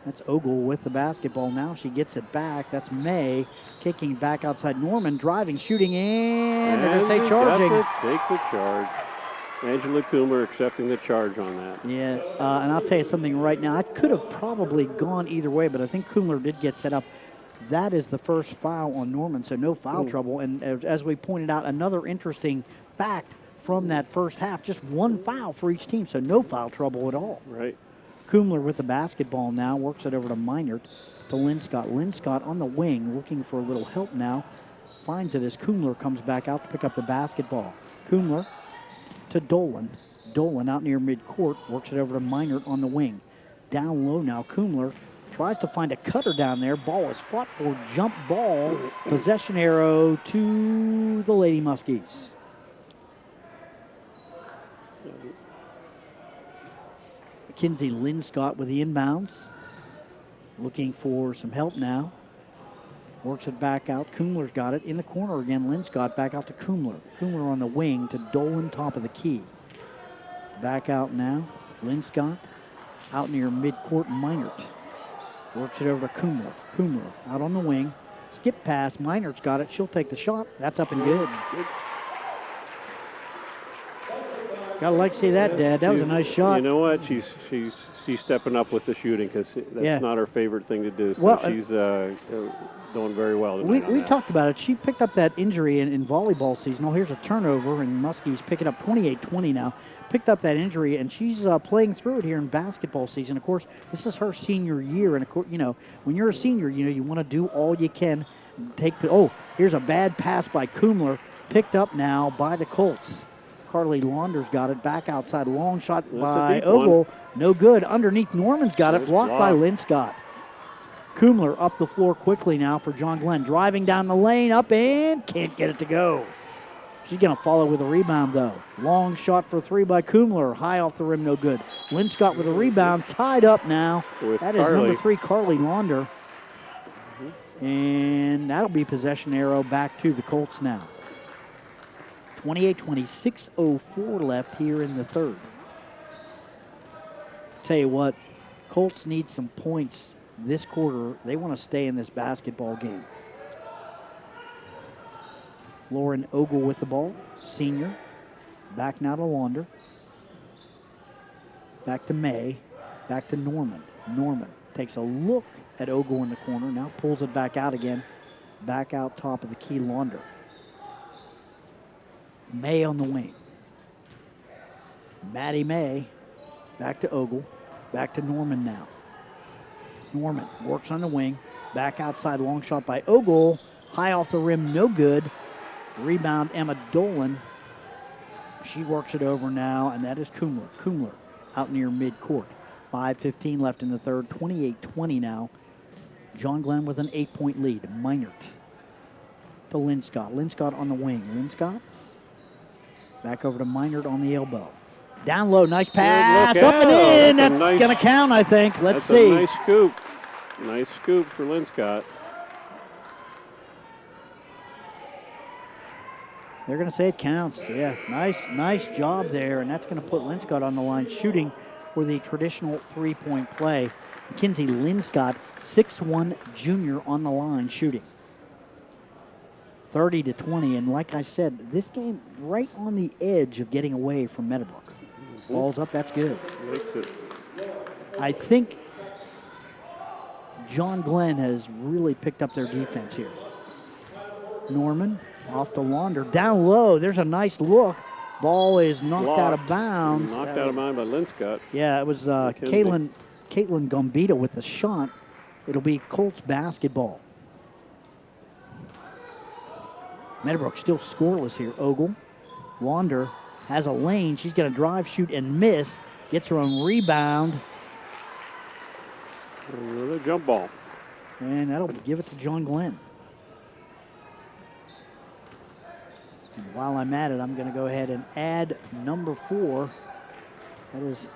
That's Ogle with the basketball now. She gets it back. That's May kicking back outside. Norman driving, shooting in. They're going to say charging. Take the charge. Angela Coomler accepting the charge on that. Yeah, and I'll tell you something right now. I could have probably gone either way, but I think Coomler did get set up. That is the first foul on Norman, so no foul trouble. And as we pointed out, another interesting fact from that first half, just 1 foul for each team, so no foul trouble at all. Right. Coomler with the basketball now, works it over to Meinert, to Linscott. Linscott on the wing, looking for a little help now. Finds it as Coomler comes back out to pick up the basketball. Coomler to Dolan. Dolan out near midcourt, works it over to Meinert on the wing. Down low now, Coomler tries to find a cutter down there. Ball is fought for, jump ball. Possession arrow to the Lady Muskies. Kinsey Linscott with the inbounds. Looking for some help now. Works it back out. Coomler's got it in the corner again. Linscott back out to Coomler. Coomler on the wing to Dolan, top of the key. Back out now. Linscott out near midcourt. Meinert works it over to Coomler. Coomler out on the wing. Skip pass. Meinert's got it. She'll take the shot. That's up and good. Gotta like to see that, Dad. That was a nice shot. You know what? She's stepping up with the shooting because that's not her favorite thing to do. So she's doing very well. We talked about it. She picked up that injury in volleyball season. Oh, here's a turnover, and Muskies pick it up 28-20 now. Picked up that injury, and she's playing through it here in basketball season. Of course, this is her senior year, and of course, when you're a senior, you want to do all you can. Here's a bad pass by Coomler, picked up now by the Colts. Carly Launder's got it back outside. Long shot by Ogle. No good. Underneath, Norman's got it. Blocked by Linscott. Coomler up the floor quickly now for John Glenn. Driving down the lane, up and can't get it to go. She's going to follow with a rebound, though. Long shot for 3 by Coomler. High off the rim, no good. Linscott with a rebound. Tied up now. That is number 3, Carly Launder. And that'll be possession arrow back to the Colts now. 28-20, 6:04 left here in the third. Tell you what, Colts need some points this quarter. They want to stay in this basketball game. Lauren Ogle with the ball, senior. Back now to Launder. Back to May. Back to Norman. Norman takes a look at Ogle in the corner. Now pulls it back out again. Back out top of the key, Launder. May on the wing. Maddie May. Back to Ogle. Back to Norman now. Norman works on the wing. Back outside, long shot by Ogle. High off the rim, no good. Rebound, Emma Dolan. She works it over now, and that is Coomler. Coomler out near midcourt. 5:15 left in the third, 28-20 now. John Glenn with an 8-point lead. Meinert to Linscott. Linscott on the wing. Linscott back over to Meinert on the elbow. Down low, nice pass, up and in. That's going to count, I think. Let's see. Nice scoop. Nice scoop for Linscott. They're going to say it counts. Yeah, nice job there, and that's going to put Linscott on the line shooting for the traditional three-point play. Kinsey Linscott, 6'1" junior on the line shooting. 30-20, and like I said, this game right on the edge of getting away from Meadowbrook. Ball's up, that's good. I think John Glenn has really picked up their defense here. Norman off to Launder, down low. There's a nice look. Ball is knocked out of bounds. Knocked out of bounds by Linscott. Yeah, it was Caitlin Gambita with the shot. It'll be Colts basketball. Meadowbrook still scoreless here. Ogle, Launder has a lane. She's going to drive, shoot, and miss. Gets her own rebound. Another jump ball. And that'll give it to John Glenn. And while I'm at it, I'm going to go ahead and add number 4. That is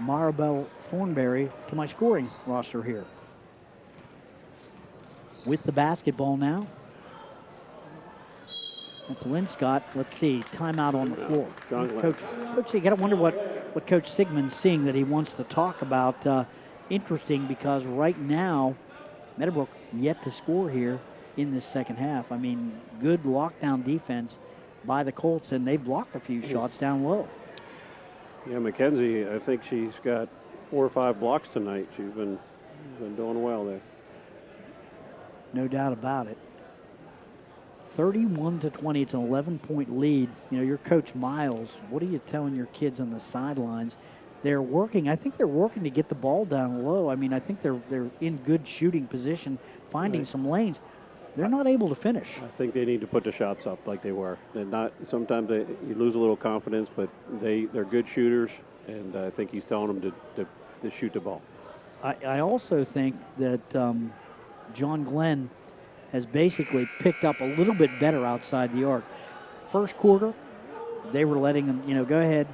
Maribel Thornberry to my scoring roster here. With the basketball now. That's Linscott. Let's see, timeout on the floor. Coach, you got to wonder what Coach Sigmund's seeing that he wants to talk about. Interesting, because right now, Meadowbrook yet to score here in this second half. I mean, good lockdown defense by the Colts, and they blocked a few shots down low. Yeah, Mackenzie, I think she's got 4 or 5 blocks tonight. She's been doing well there. No doubt about it. 31-20, it's an 11-point lead. You know, your coach Miles, what are you telling your kids on the sidelines? They're working. I think they're working to get the ball down low. I mean, I think they're in good shooting position, finding some lanes. They're not able to finish. I think they need to put the shots up like they were. They're not. Sometimes you lose a little confidence, but they're good shooters, and I think he's telling them to shoot the ball. I also think that John Glenn has basically picked up a little bit better outside the arc. First quarter, they were letting them, go ahead,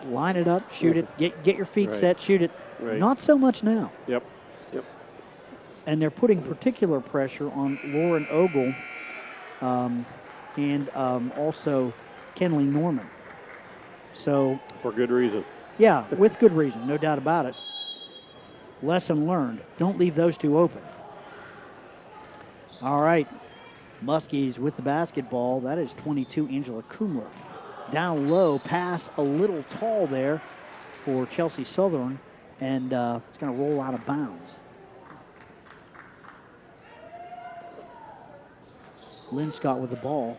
line it up, shoot it, get your feet set, shoot it. Right. Not so much now. Yep. And they're putting particular pressure on Lauren Ogle and also Kenley Norman. So for good reason. Yeah, with good reason, no doubt about it. Lesson learned. Don't leave those two open. All right, Muskies with the basketball. That is 22, Angela Coomler. Down low, pass a little tall there for Chelsea Southern, and it's going to roll out of bounds. Linscott with the ball.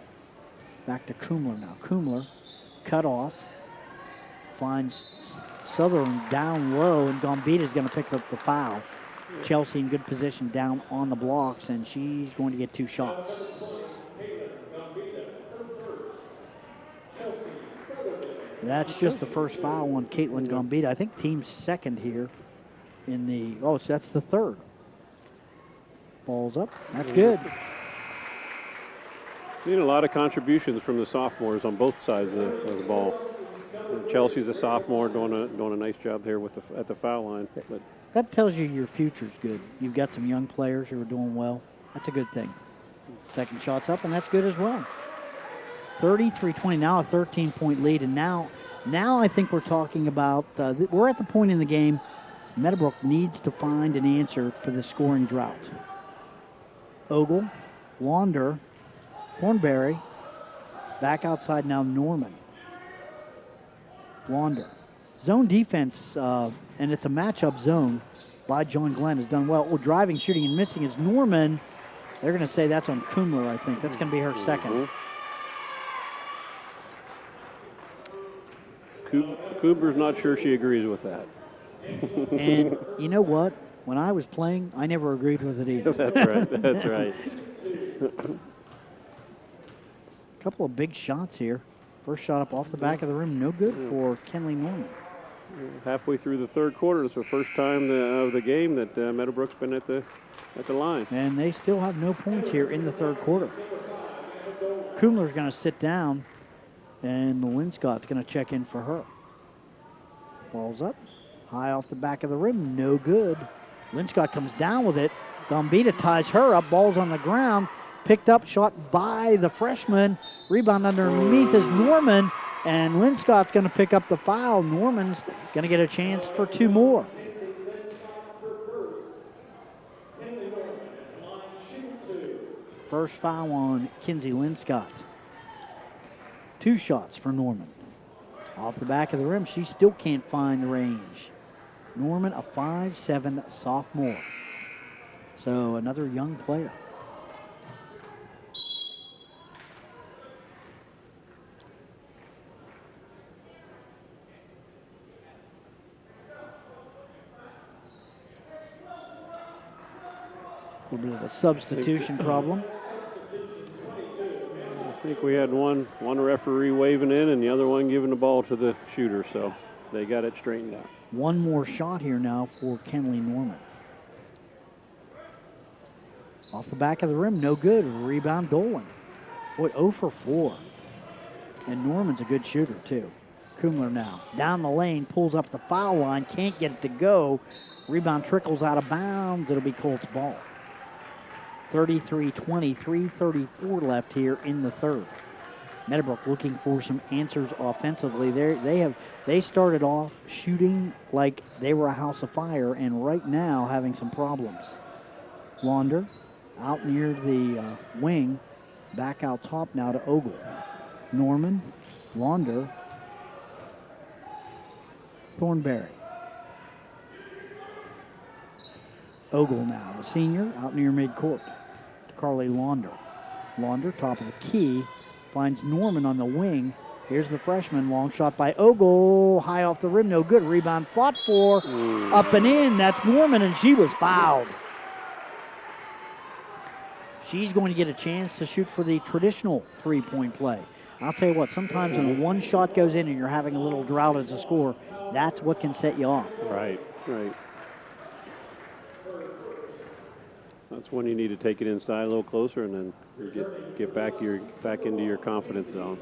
Back to Coomler now. Coomler cut off. Finds Southern down low, and Gambita is going to pick up the foul. Chelsea in good position down on the blocks, and she's going to get 2 shots. That's just the first foul on Caitlin Gambita. I think team's second here in the, that's the third. Ball's up. That's good. Seen a lot of contributions from the sophomores on both sides of the ball. Chelsea's a sophomore doing a nice job there at the foul line. But that tells you your future's good. You've got some young players who are doing well. That's a good thing. Second shot's up, and that's good as well. 33-20, now a 13-point lead, and now I think we're talking about, we're at the point in the game Meadowbrook needs to find an answer for the scoring drought. Ogle, Launder, Thornberry, back outside now Norman. Launder Zone defense, and it's a matchup zone by John Glenn, has done well. Oh, driving, shooting, and missing is Norman. They're going to say that's on Coomler, I think. That's going to be her second. Cooper's not sure she agrees with that. And you know what? When I was playing, I never agreed with it either. That's right. That's right. A couple of big shots here. First shot up off the back of the rim, no good for Kenley Norman. Halfway through the third quarter, it's the first time of the game that Meadowbrook's been at the line. And they still have no points here in the third quarter. Coomler's going to sit down, and Linscott's going to check in for her. Ball's up, high off the back of the rim, no good. Linscott comes down with it. Gambita ties her up, ball's on the ground. Picked up, shot by the freshman. Rebound underneath is Norman, and Linscott's going to pick up the foul. Norman's going to get a chance for two more. First foul on Kinsey Linscott. Two shots for Norman. Off the back of the rim, she still can't find the range. Norman, a 5'7" sophomore. So another young player. A little bit of a substitution problem. I think we had one referee waving in and the other one giving the ball to the shooter, so they got it straightened out. One more shot here now for Kenley Norman. Off the back of the rim, no good. Rebound Dolan. Boy, 0 for 4. And Norman's a good shooter, too. Coomler now. Down the lane, pulls up the foul line, can't get it to go. Rebound trickles out of bounds. It'll be Colts ball. 33-20, 3:34 left here in the third. Meadowbrook looking for some answers offensively. They started off shooting like they were a house of fire, and right now having some problems. Launder out near the wing, back out top now to Ogle. Norman, Launder, Thornberry. Ogle now, the senior, out near midcourt to Carly Launder. Launder, top of the key, finds Norman on the wing. Here's the freshman, long shot by Ogle, high off the rim, no good. Rebound fought for, up and in. That's Norman, and she was fouled. She's going to get a chance to shoot for the traditional three-point play. I'll tell you what, sometimes when one shot goes in and you're having a little drought as a scorer, that's what can set you off. Right. That's when you need to take it inside a little closer and then get back into your confidence zone.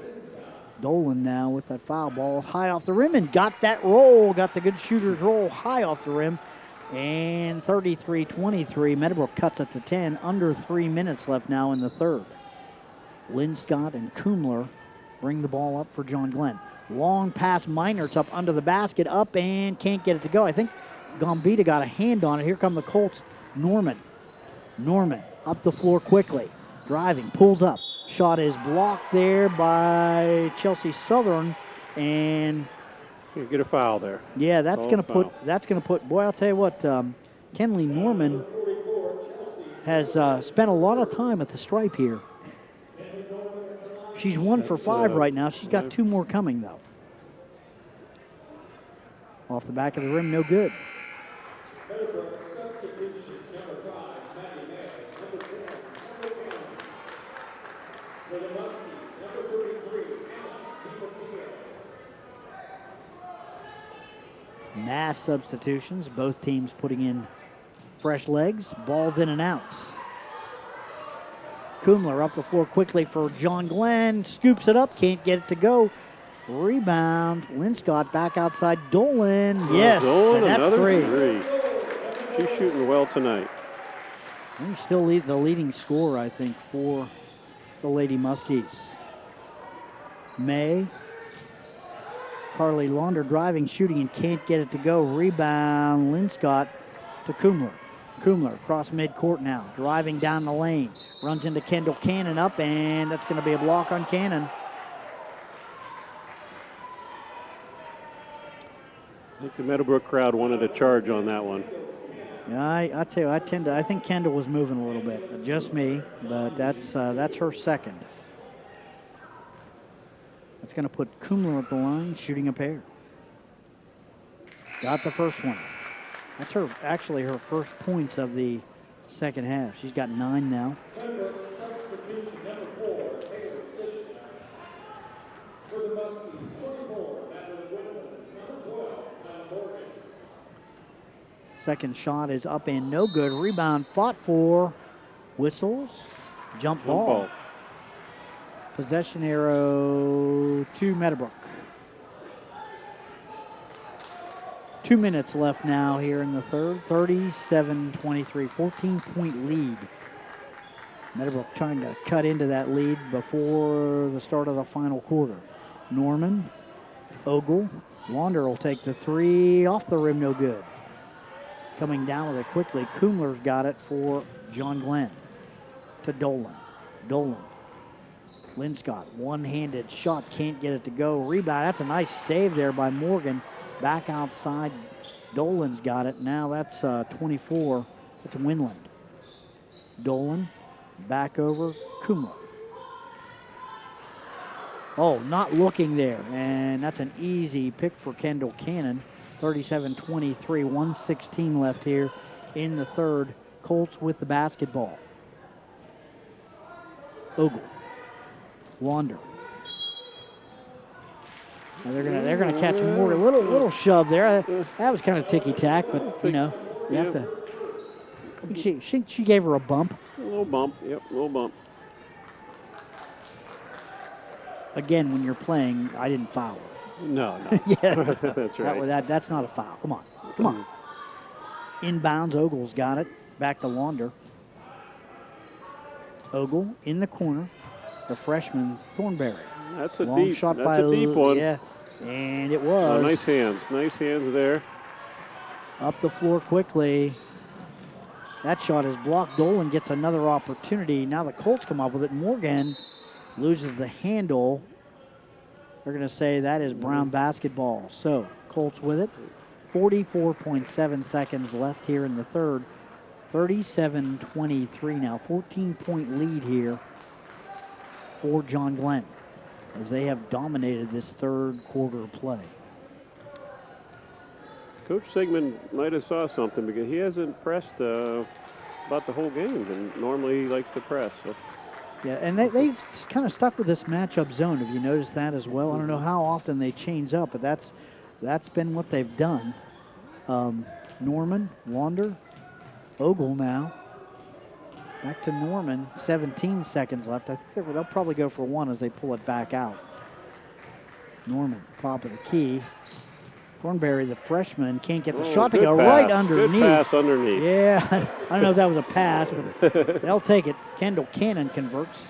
Dolan now with that foul ball high off the rim and got that roll, got the good shooter's roll high off the rim. And 33-23, Meadowbrook cuts it to 10, under 3 minutes left now in the third. Linscott and Coomler bring the ball up for John Glenn. Long pass, Minert's up under the basket, up and can't get it to go. I think Gambita got a hand on it. Here come the Colts. Norman up the floor quickly, driving, pulls up. Shot is blocked there by Chelsea Southern, and you get a foul there. yeah, that's going to put. Boy, I'll tell you what, Kenley Norman has spent a lot of time at the stripe here. She's 1 for 5 right now. She's got 2 more coming though. Off the back of the rim, no good. Mass substitutions, both teams putting in fresh legs. Ball's in and out. Coomler up the floor quickly for John Glenn. Scoops it up, can't get it to go. Rebound, Linscott back outside Dolan. Yes, Dolan, and that's three. She's shooting well tonight. I think still the leading scorer, I think, for the Lady Muskies. May. Carly Launder driving, shooting, and can't get it to go. Rebound, Linscott to Coomler. Coomler across midcourt now, driving down the lane. Runs into Kendall Cannon up, and that's going to be a block on Cannon. think the Meadowbrook crowd wanted a charge on that one. Yeah, I tell you, I think Kendall was moving a little bit. Just me, but that's her second. That's going to put Coomler at the line, shooting a pair. Got the first one. That's actually her first points of the second half. She's got 9 now. Substitution number 4, Taylor Sishna. For the Muskies, 24, Madeline Whitman. Number 12, Hannah Morgan. Second shot is up and no good. Rebound fought for. Whistles. Jump ball. Possession arrow to Meadowbrook. 2 minutes left now here in the third. 37-23, 14-point lead. Meadowbrook trying to cut into that lead before the start of the final quarter. Norman, Ogle, Wander will take the 3 off the rim, no good. Coming down with it quickly, Coomler's got it for John Glenn. To Dolan. Dolan. Linscott, one-handed shot, can't get it to go. Rebound, that's a nice save there by Morgan. Back outside, Dolan's got it. Now that's 24, it's Winland. Dolan, back over, Coomler. Oh, not looking there, and that's an easy pick for Kendall Cannon. 37-23, 1:16 left here in the third. Colts with the basketball. Ogle. Wander. Now they're gonna catch Morgan. Little shove there. That was kind of ticky-tack, but you know, you have to. I think she gave her a bump. A little bump, yep, a little bump. Again, when you're playing, I didn't foul her. No. Yeah, That's right. That's not a foul. Come on. Inbounds, Ogle's got it. Back to Wander. Ogle in the corner. The freshman, Thornberry. That's a Long deep, shot that's by a deep one. Yeah, and it was. Oh, nice hands there. Up the floor quickly. That shot is blocked. Dolan gets another opportunity. Now the Colts come up with it. Morgan loses the handle. They're going to say that is Brown basketball. So Colts with it. 44.7 seconds left here in the third. 37-23 now. 14-point lead here for John Glenn as they have dominated this third quarter play. Coach Sigmund might have saw something because he hasn't pressed about the whole game, and normally he likes to press. So. Yeah, and they've kind of stuck with this matchup zone. Have you noticed that as well? I don't know how often they change up, but that's been what they've done. Norman, Wander, Ogle now. Back to Norman, 17 seconds left. I think they'll probably go for one as they pull it back out. Norman, top of the key. Thornberry, the freshman, can't get the shot to go right underneath. Good pass underneath. Yeah, I don't know if that was a pass, but they'll take it. Kendall Cannon converts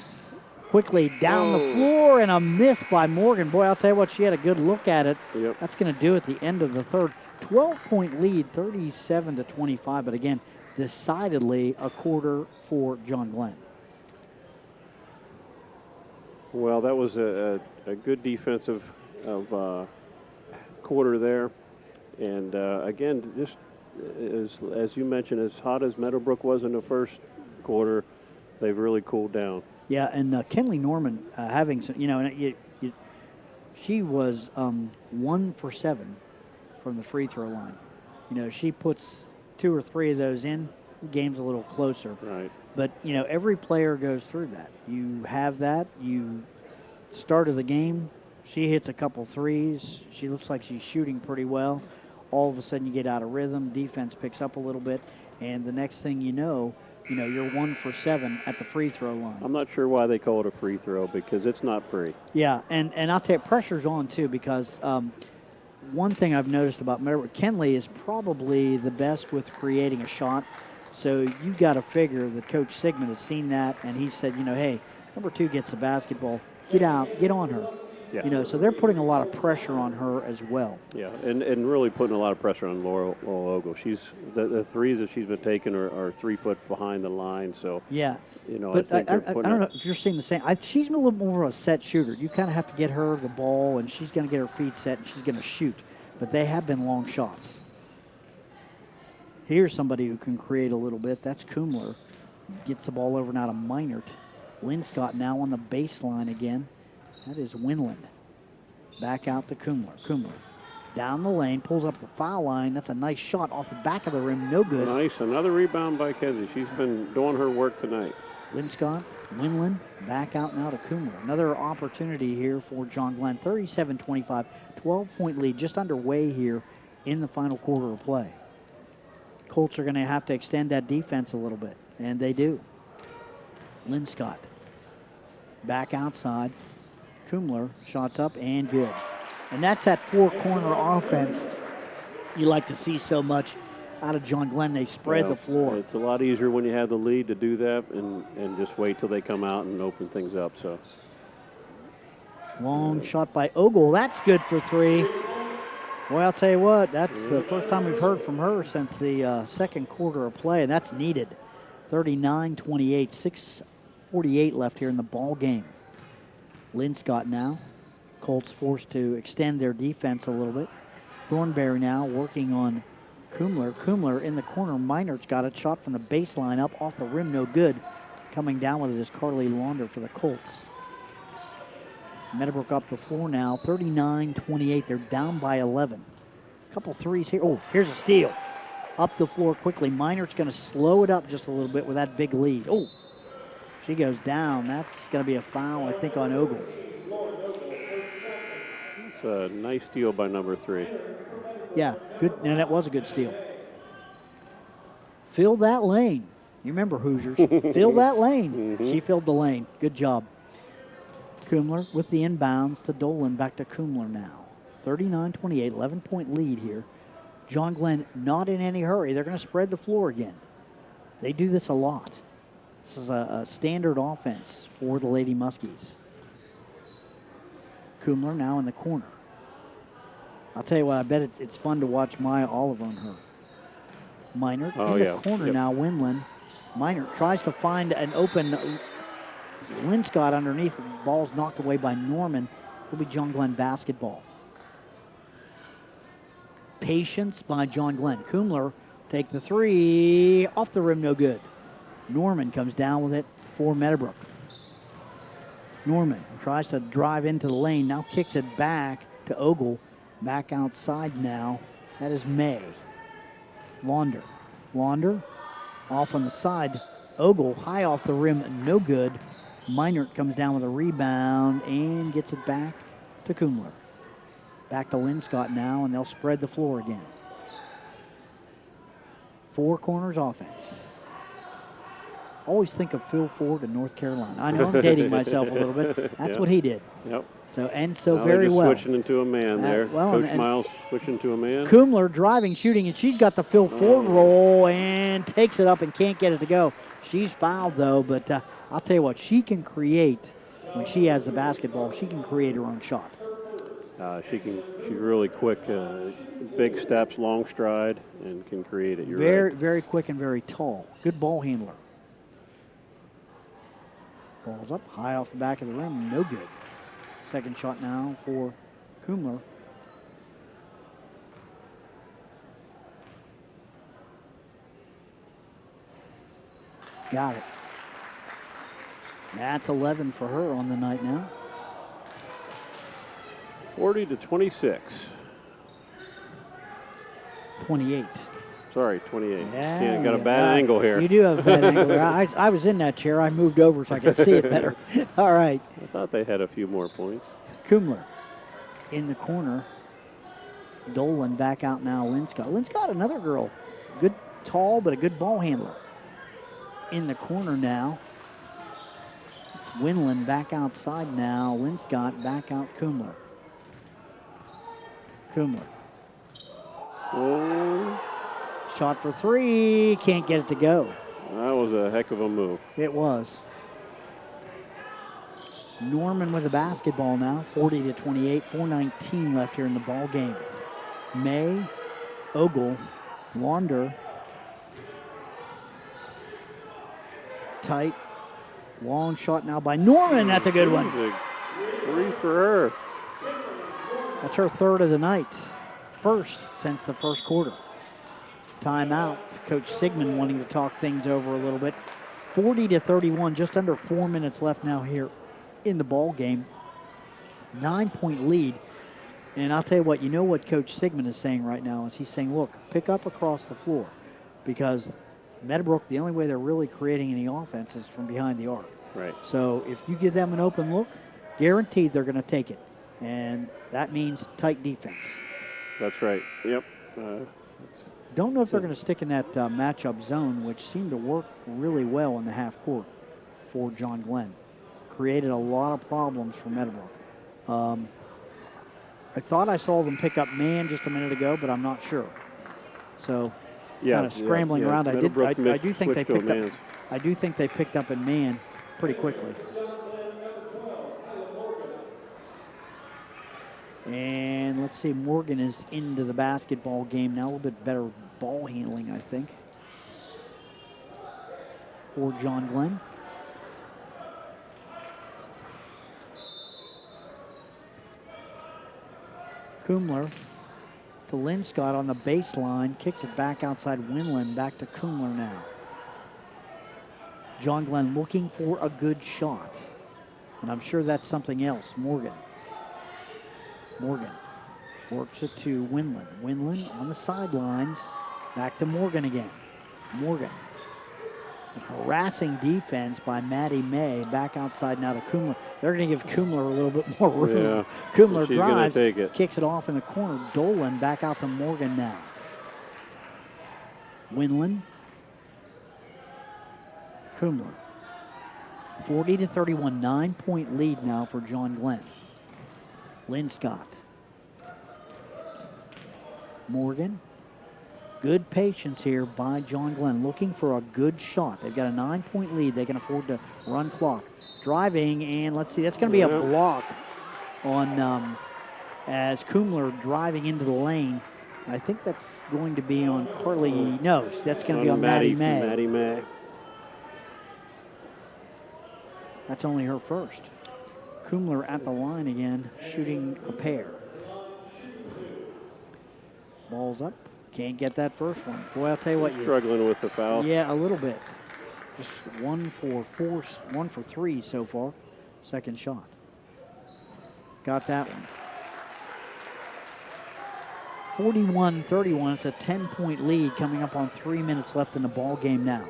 quickly down the floor, and a miss by Morgan. Boy, I'll tell you what, she had a good look at it. Yep. That's going to do at the end of the third. 12-point lead, 37-25, but again, decidedly a quarter for John Glenn. Well, that was a good defensive quarter there. And again, just as you mentioned, as hot as Meadowbrook was in the first quarter, they've really cooled down. Yeah, and Kenley Norman having some, she was 1 for 7 from the free throw line. She puts 2 or 3 of those in, game's a little closer. Right. But, every player goes through that. You have that. You start of the game, she hits a couple threes. She looks like she's shooting pretty well. All of a sudden you get out of rhythm. Defense picks up a little bit. And the next thing you know, you're 1 for 7 at the free throw line. I'm not sure why they call it a free throw because it's not free. Yeah, and I'll tell you, pressure's on too because one thing I've noticed about Meadowbrook, Kenley is probably the best with creating a shot. So you got to figure that Coach Sigmund has seen that, and he said, hey, number 2 gets the basketball. Get out, get on her. Yeah. So they're putting a lot of pressure on her as well. Yeah, and really putting a lot of pressure on Laurel Ogle. She's the threes that she's been taking are 3 foot behind the line. So yeah, but I don't know if you're seeing the same. She's a little more of a set shooter. You kind of have to get her the ball, and she's going to get her feet set, and she's going to shoot. but they have been long shots. Here's somebody who can create a little bit. That's Coomler. Gets the ball over now to Meinert. Linscott now on the baseline again. That is Winland. Back out to Coomler. Coomler down the lane, pulls up the foul line. That's a nice shot off the back of the rim. No good. Nice. Another rebound by Kinsey. She's been doing her work tonight. Linscott, Winland, back out now to Coomler. Another opportunity here for John Glenn. 37-25, 12-point lead, just underway here in the final quarter of play. Colts are going to have to extend that defense a little bit, and they do. Linscott back outside. Coomler shots up and good. And that's that four-corner offense you like to see so much out of John Glenn. They spread the floor. It's a lot easier when you have the lead to do that and just wait till they come out and open things up. So long shot by Ogle. That's good for three. Well, I'll tell you what, that's the first time we've heard from her since the second quarter of play, and that's needed. 39-28, 6:48 left here in the ball game. Linscott now. Colts forced to extend their defense a little bit. Thornberry now working on Coomler. Coomler in the corner. Meinert's got it. Shot from the baseline up off the rim. No good. Coming down with it is Carly Launder for the Colts. Meadowbrook up the floor now. 39-28. They're down by 11. Couple threes here. Oh, here's a steal. Up the floor quickly. Meinert's going to slow it up just a little bit with that big lead. Oh, she goes down. That's going to be a foul, I think, on Ogle. it's a nice steal by number 3. Yeah, good, and that was a good steal. Fill that lane. You remember Hoosiers. Fill that lane. She filled the lane. Good job. Coomler with the inbounds to Dolan. Back to Coomler now. 39-28, 11-point lead here. John Glenn not in any hurry. They're going to spread the floor again. They do this a lot. This is a standard offense for the Lady Muskies. Coomler now in the corner. I'll tell you what, I bet it's fun to watch Maya Oliver on her. Meinert in the corner now, Winland. Meinert tries to find an open Linscott underneath. The ball's knocked away by Norman. It'll be John Glenn basketball. Patience by John Glenn. Coomler take the three. Off the rim, no good. Norman comes down with it for Meadowbrook. Norman tries to drive into the lane. Now kicks it back to Ogle. Back outside now. That is May. Launder. Launder off on the side. Ogle high off the rim, no good. Meinert comes down with a rebound and gets it back to Coomler. Back to Linscott now, and they'll spread the floor again. Four corners offense. Always think of Phil Ford in North Carolina. I know I'm dating myself a little bit. That's what he did. Yep. So now very just well. Switching into a man there. Coach Miles switching to a man. Coomler driving, shooting, and she's got the Phil Ford roll and takes it up and can't get it to go. She's fouled though, but I'll tell you what, she can create when she has the basketball. She can create her own shot. She's really quick, big steps, long stride, and can create it. You're right. Very quick and very tall. Good ball handler. Ball's up, high off the back of the rim, no good. Second shot now for Coomler. Got it. That's 11 for her on the night now. 40-26. 28. Sorry, 28. Yeah, got a bad angle here. You do have a bad angle there. I was in that chair. I moved over so I could see it better. All right. I thought they had a few more points. Coomler in the corner. Dolan back out now. Linscott. Linscott, another girl. Good, tall, but a good ball handler. In the corner now. It's Winland back outside now. Linscott back out Coomler. Coomler. Oh. Shot for three. Can't get it to go. That was a heck of a move. It was. Norman with the basketball now. 40-28. 4:19 left here in the ball game. May, Ogle, Launder. Tight. Long shot now by Norman. That's a good one. Three for her. That's her third of the night. first since the first quarter. Timeout. Coach Sigmund wanting to talk things over a little bit. 40-31, just under 4 minutes left now here in the ball game. 9-point lead. And I'll tell you what, you know what Coach Sigmund is saying right now is he's saying, look, pick up across the floor, because Meadowbrook, the only way they're really creating any offense is from behind the arc. Right. So if you give them an open look, guaranteed they're going to take it. And that means tight defense. That's right. Yep. Don't know if they're going to stick in that matchup zone, which seemed to work really well in the half court for John Glenn. Created a lot of problems for Meadowbrook. I thought I saw them pick up man just a minute ago, but I'm not sure. So kind of scrambling around. I do think they picked up. I do think they picked up in man pretty quickly. And let's see, Morgan is into the basketball game now. A little bit better ball handling, I think, for John Glenn. Coomler to Linscott on the baseline, kicks it back outside Winland, back to Coomler now. John Glenn looking for a good shot, and I'm sure that's something else. Morgan works it to Winland. Winland on the sidelines, back to Morgan again. Morgan. A harassing defense by Maddie May, back outside now to Coomler. They're going to give Coomler a little bit more room. Yeah, Coomler drives, kicks it off in the corner. Dolan back out to Morgan now. Winland. Coomler. 40-31, 9-point lead now for John Glenn. Linscott. Morgan. Good patience here by John Glenn, looking for a good shot. They've got a 9-point lead. They can afford to run clock. Driving, and let's see, that's going to be a block on as Coomler driving into the lane. I think that's going to be on Carly. No, that's going to be on Maddie May. Maddie May. That's only her first. Coomler at the line again, shooting a pair. Ball's up. Can't get that first one. Boy, I'll tell you what. Struggling with the foul. Yeah, a little bit. Just 1 for 3 so far. Second shot. Got that one. 41-31. It's a 10-point lead coming up on 3 minutes left in the ball game now.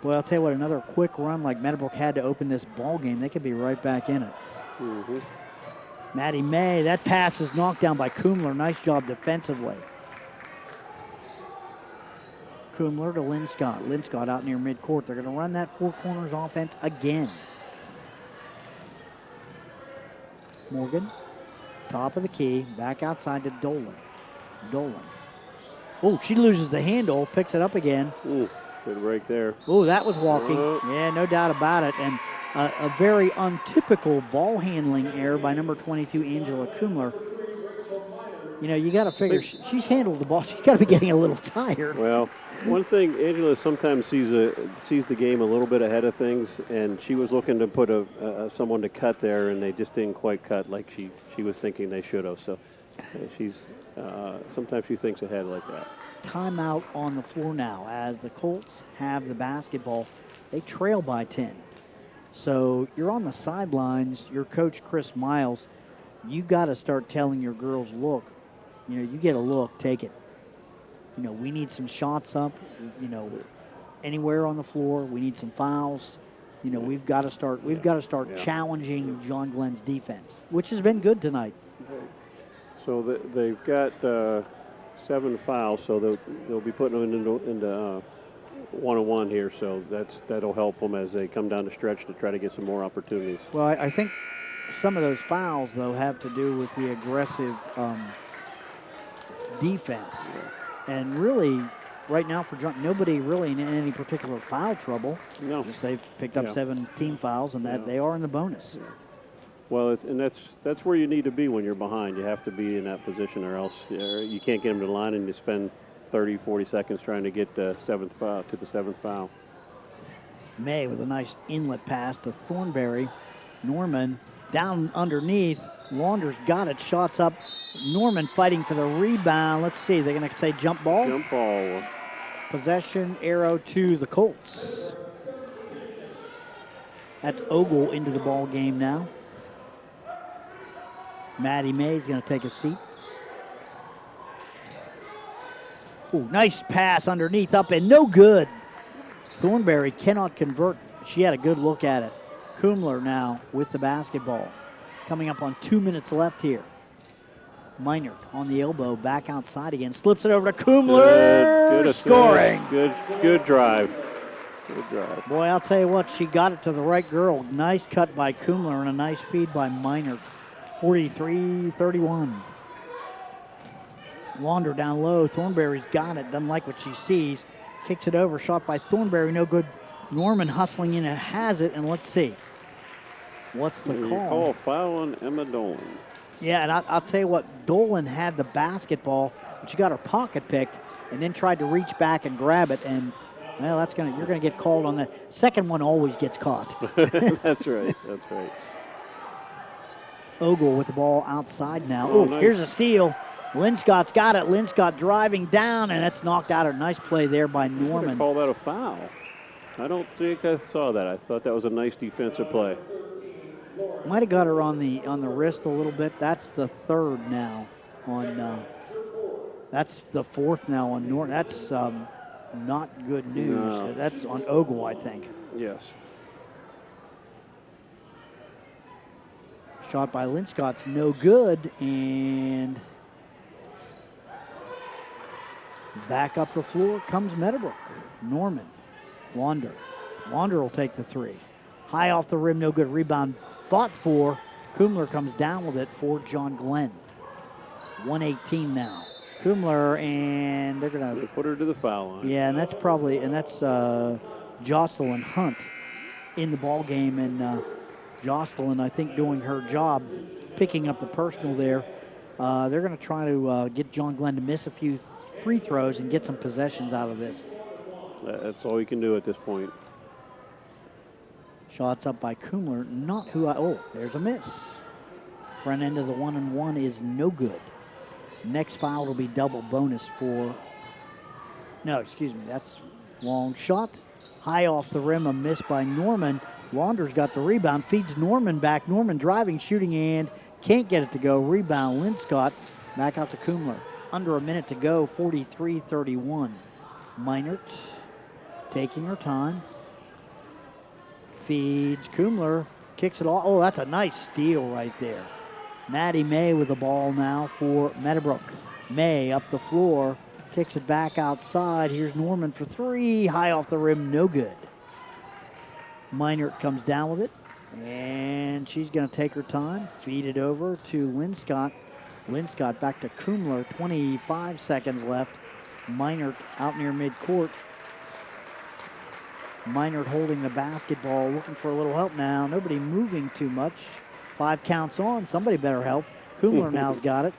Boy, I'll tell you what, another quick run like Meadowbrook had to open this ball game. They could be right back in it. Mm-hmm. Maddie May, that pass is knocked down by Coomler. Nice job defensively. Coomler to Linscott. Linscott out near midcourt. They're going to run that four corners offense again. Morgan, top of the key, back outside to Dolan. Dolan. Oh, she loses the handle, picks it up again. Ooh, good break there. Oh, that was walking. Yeah, no doubt about it. And a very untypical ball handling error by number 22, Angela Coomler. You know, you got to figure she's handled the ball. She's got to be getting a little tired. Well, one thing, Angela sometimes sees the game a little bit ahead of things, and she was looking to put someone to cut there, and they just didn't quite cut like she was thinking they should have. So she's sometimes she thinks ahead like that. Timeout on the floor now as the Colts have the basketball. They trail by 10. So you're on the sidelines. Your coach, Chris Miles, you got to start telling your girls, look, you know, you get a look, take it. You know, we need some shots up, you know, anywhere on the floor. We need some fouls. You know, we've got to start challenging John Glenn's defense, which has been good tonight. So they've got 7 fouls, so they'll be putting them into one-on-one here. So that'll help them as they come down the stretch to try to get some more opportunities. Well, I think some of those fouls, though, have to do with the aggressive defense. And really, right now for John, nobody really in any particular foul trouble. No. Just they've picked up 17 fouls, and that they are in the bonus. Yeah. Well, and that's where you need to be when you're behind. You have to be in that position, or else you can't get them to the line, and you spend 30, 40 seconds trying to get the seventh foul. May with a nice inlet pass to Thornberry. Norman down underneath. Launders got it. Shots up. Norman fighting for the rebound. Let's see. They're going to say jump ball. Jump ball. Possession arrow to the Colts. That's Ogle into the ball game now. Maddie May's going to take a seat. Ooh, nice pass underneath, up and no good. Thornberry cannot convert. She had a good look at it. Coomler now with the basketball. Coming up on 2 minutes left here. Minor on the elbow, back outside again. Slips it over to Coomler. Good scoring. Good drive. Good drive. Boy, I'll tell you what, she got it to the right girl. Nice cut by Coomler and a nice feed by Minor. 43-31. Launder down low. Thornberry's got it. Doesn't like what she sees. Kicks it over. Shot by Thornberry. No good. Norman hustling in and has it. And let's see. What's the call? Call foul on Emma Dolan. Yeah, and I'll tell you what. Dolan had the basketball, but she got her pocket picked and then tried to reach back and grab it. And, well, you're gonna get called on that. Second one always gets caught. That's right. That's right. Ogle with the ball outside now. Oh, Oh, nice. Here's a steal. Linscott's got it. Linscott driving down, and it's knocked out. A nice play there by Norman. Call that a foul. I don't think I saw that. I thought that was a nice defensive play. Might have got her on the wrist a little bit. That's the third now on. That's the fourth now on Norton. That's not good news. No. That's on Ogle, I think. Yes. Shot by Linscott's no good, and back up the floor comes Meadowbrook. Norman, Wander. Wander will take the three. High off the rim, no good. Rebound fought for. Coomler comes down with it for John Glenn. 118 now. Coomler, and they're going They to put her to the foul line. yeah, and that's Jocelyn Hunt in the ball game, and Jocelyn, I think, doing her job, picking up the personal there. They're going to try to get John Glenn to miss a few free throws and get some possessions out of this. That's all you can do at this point. Shots up by Coomler, there's a miss. Front end of the 1-and-1 is no good. Next foul will be double bonus for, that's long shot. High off the rim, a miss by Norman. Launder's got the rebound, feeds Norman back. Norman driving, shooting, and can't get it to go. Rebound, Linscott, back out to Coomler. Under a minute to go, 43-31. Meinert taking her time. Feeds Coomler, kicks it all. Oh, that's a nice steal right there. Maddie May with the ball now for Meadowbrook. May up the floor, kicks it back outside. Here's Norman for three. High off the rim, no good. Meinert comes down with it, and she's going to take her time, feed it over to Linscott. Linscott back to Coomler, 25 seconds left. Meinert out near midcourt. Meinert holding the basketball, looking for a little help now. Nobody moving too much. 5 counts on. Somebody better help. Coomler now's got it.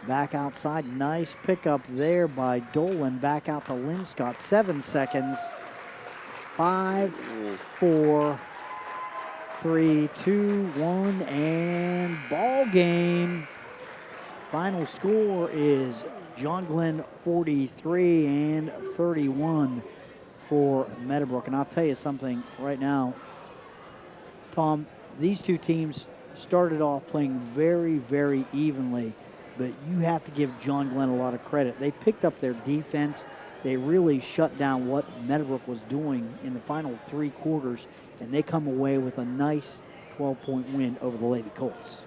Back outside. Nice pickup there by Dolan. Back out to Linscott. 7 seconds. 5, 4, 3, 2, 1, and ball game. Final score is John Glenn 43 and 31 for Meadowbrook. And I'll tell you something right now, Tom, these two teams started off playing very, very evenly, but you have to give John Glenn a lot of credit. They picked up their defense. They really shut down what Meadowbrook was doing in the final 3 quarters, and they come away with a nice 12-point win over the Lady Colts.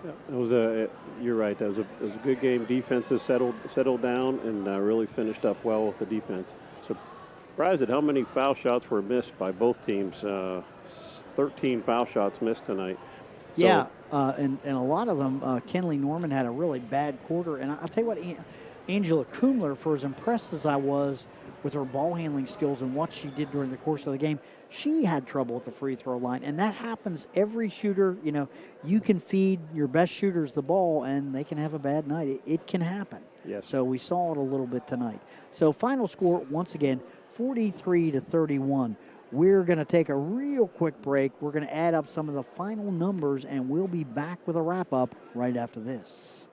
Yeah, you're right. That was a good game. Defenses settled down and really finished up well with the defense. Surprised at how many foul shots were missed by both teams. 13 foul shots missed tonight. Yeah, and a lot of them, Kenley Norman had a really bad quarter. And I'll tell you what, Angela Coomler, for as impressed as I was with her ball handling skills and what she did during the course of the game, she had trouble at the free throw line. And that happens every shooter. You know, you can feed your best shooters the ball and they can have a bad night. It can happen. Yes. So we saw it a little bit tonight. So final score, once again, 43-31. We're going to take a real quick break. We're going to add up some of the final numbers, and we'll be back with a wrap-up right after this.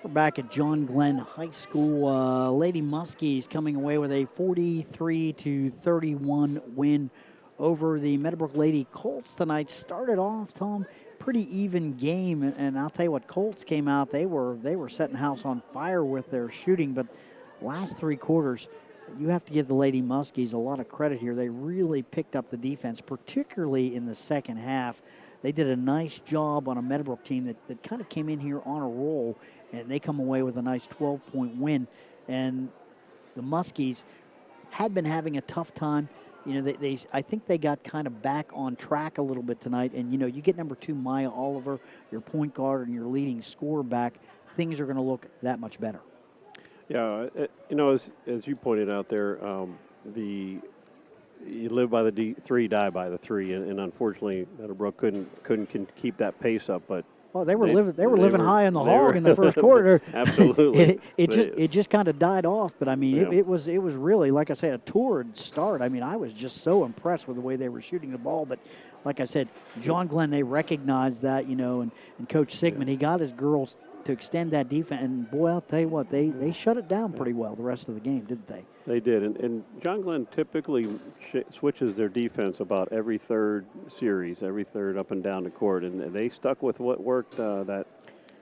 We're back at John Glenn High School. Lady Muskies coming away with a 43-31 win over the Meadowbrook Lady Colts tonight. Started off, Tom, pretty even game, and I'll tell you what, Colts came out. They were setting the house on fire with their shooting, but last three quarters, you have to give the Lady Muskies a lot of credit here. They really picked up the defense, particularly in the second half. They did a nice job on a Meadowbrook team that kind of came in here on a roll, and they come away with a nice 12-point win. And the Muskies had been having a tough time. You know, I think they got kind of back on track a little bit tonight. And, you know, you get number 2, Maya Oliver, your point guard and your leading scorer back, things are going to look that much better. Yeah, you know, as you pointed out there, you live by the 3, die by the 3, and unfortunately, Meadowbrook couldn't keep that pace up. But well, they were living high on the hog in the first quarter. Absolutely, it just kind of died off. But I mean, yeah. it was really, like I said, a torrid start. I mean, I was just so impressed with the way they were shooting the ball. But like I said, John Glenn, they recognized that, you know, and Coach Sigmund, he got his girls to extend that defense, and boy, I'll tell you what, they shut it down pretty well the rest of the game, didn't they? They did, and John Glenn typically switches their defense about every third series, every third up and down the court, and they stuck with what worked the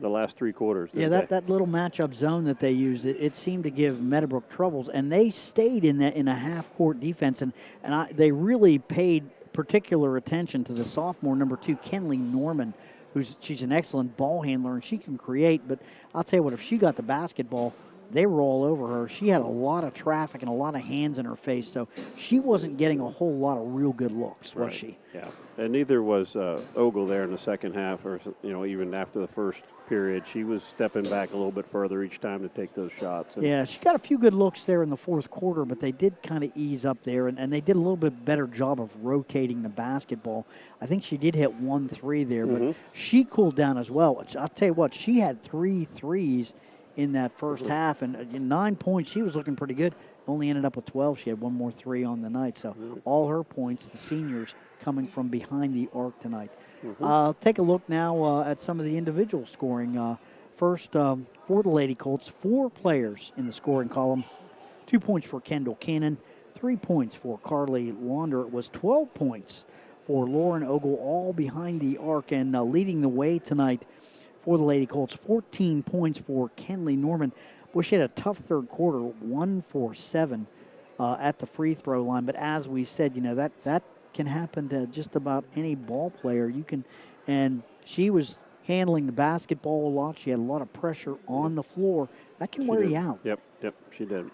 last 3 quarters. Yeah, that little matchup zone that they used, it seemed to give Meadowbrook troubles, and they stayed in a half-court defense, and they really paid particular attention to the sophomore, number 2, Kenley Norman, she's an excellent ball handler, and she can create. But I'll tell you what, if she got the basketball, they were all over her. She had a lot of traffic and a lot of hands in her face, so she wasn't getting a whole lot of real good looks, was she? Yeah, and neither was Ogle there in the second half, or even after the first period. She was stepping back a little bit further each time to take those shots. Yeah, she got a few good looks there in the fourth quarter, but they did kind of ease up there, and they did a little bit better job of rotating the basketball. I think she did hit 1 3 there, but she cooled down as well. I'll tell you what, she had 3 threes in that first half, and in 9 points, she was looking pretty good. Only ended up with 12. She had 1 more 3 on the night, so all her points, the seniors, coming from behind the arc tonight. Take a look now at some of the individual scoring. First, for the Lady Colts, 4 players in the scoring column. 2 points for Kendall Cannon, 3 points for Carly Launder. It was 12 points for Lauren Ogle, all behind the arc, and leading the way tonight for the Lady Colts. 14 points for Kenley Norman. Boy, she had a tough third quarter, 1 for 7 at the free throw line. But as we said, you know, that can happen to just about any ball player. And she was handling the basketball a lot. She had a lot of pressure on the floor. That can wear you out. Yep, she did.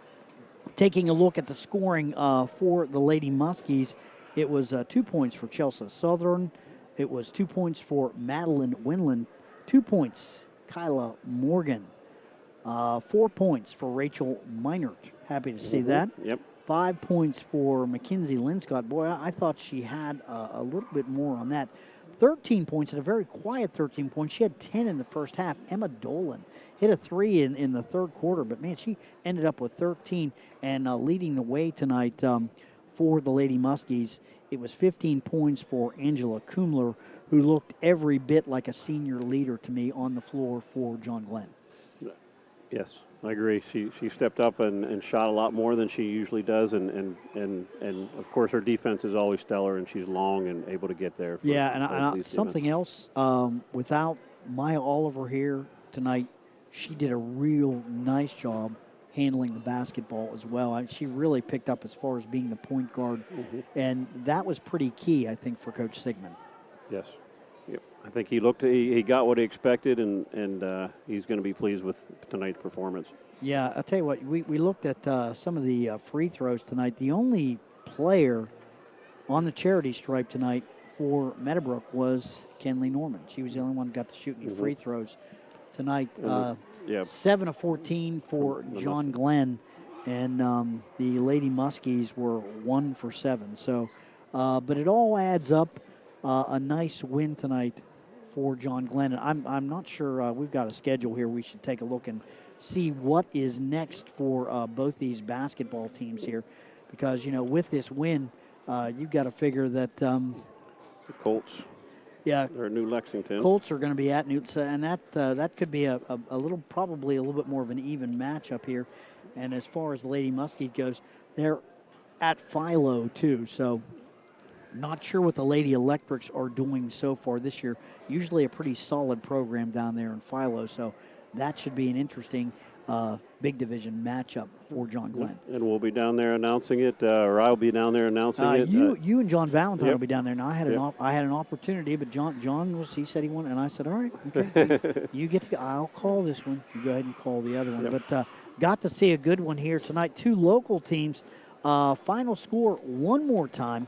taking a look at the scoring for the Lady Muskies, it was 2 points for Chelsea Southern. It was 2 points for Madeline Winland. 2 points, Kyla Morgan. 4 points for Rachel Meinert. Happy to see that. Yep. 5 points for Kinsey Linscott. Boy, I thought she had a little bit more on that. 13 points, and a very quiet 13 points. She had 10 in the first half. Emma Dolan hit a 3 in the third quarter, but man, she ended up with 13 and leading the way tonight for the Lady Muskies. It was 15 points for Angela Coomler, who looked every bit like a senior leader to me on the floor for John Glenn. Yes, I agree. She stepped up and shot a lot more than she usually does, and of course her defense is always stellar, and she's long and able to get there. Yeah, and something else, without Maya Oliver here tonight, she did a real nice job handling the basketball as well. She really picked up as far as being the point guard, and that was pretty key, I think, for Coach Sigmund. Yes. Yep. I think he got what he expected, and he's going to be pleased with tonight's performance. Yeah, I'll tell you what, we looked at some of the free throws tonight. The only player on the charity stripe tonight for Meadowbrook was Kenley Norman. She was the only one who got to shoot any free throws tonight. 7 of 14 for John Glenn, and the Lady Muskies were 1 for 7. So, but it all adds up. A nice win tonight for John Glenn. And I'm not sure, we've got a schedule here. We should take a look and see what is next for both these basketball teams here. Because, you know, with this win, you've got to figure that the Colts. Yeah, they're New Lexington. Colts are going to be at Newt, and that could be a little, probably a little bit more of an even matchup here. And as far as the Lady Muskie goes, they're at Philo too. So not sure what the Lady Electrics are doing so far this year. Usually a pretty solid program down there in Philo. So that should be an interesting big division matchup for John Glenn. And we'll be down there announcing it, or I'll be down there announcing it. You and John Valentine will be down there. Now I had an opportunity, but John he said he wanted, and I said, all right, okay, you get to go. I'll call this one. You go ahead and call the other one. Yep. But got to see a good one here tonight. Two local teams. Final score one more time.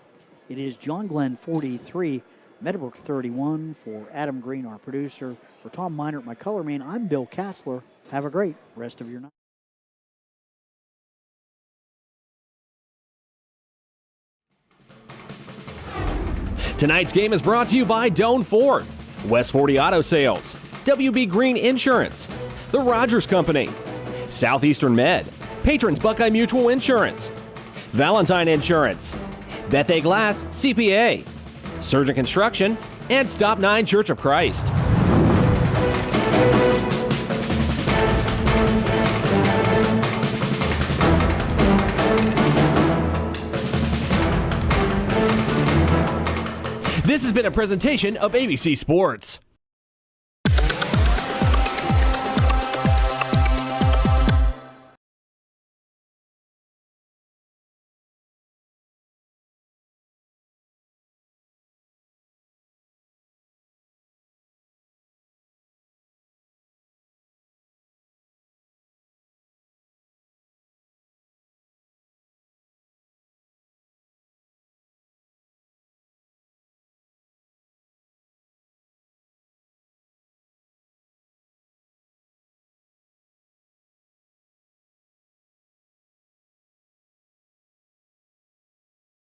It is John Glenn 43, Meadowbrook 31. For Adam Green, our producer, for Tom Meinert, my color man, I'm Bill Kassler. Have a great rest of your night. Tonight's game is brought to you by Doan Ford, West 40 Auto Sales, WB Green Insurance, The Rogers Company, Southeastern Med, Patrons Buckeye Mutual Insurance, Valentine Insurance, Beth Glass, C.P.A., Surgent Construction, and Stop 9 Church of Christ. This has been a presentation of ABC Sports.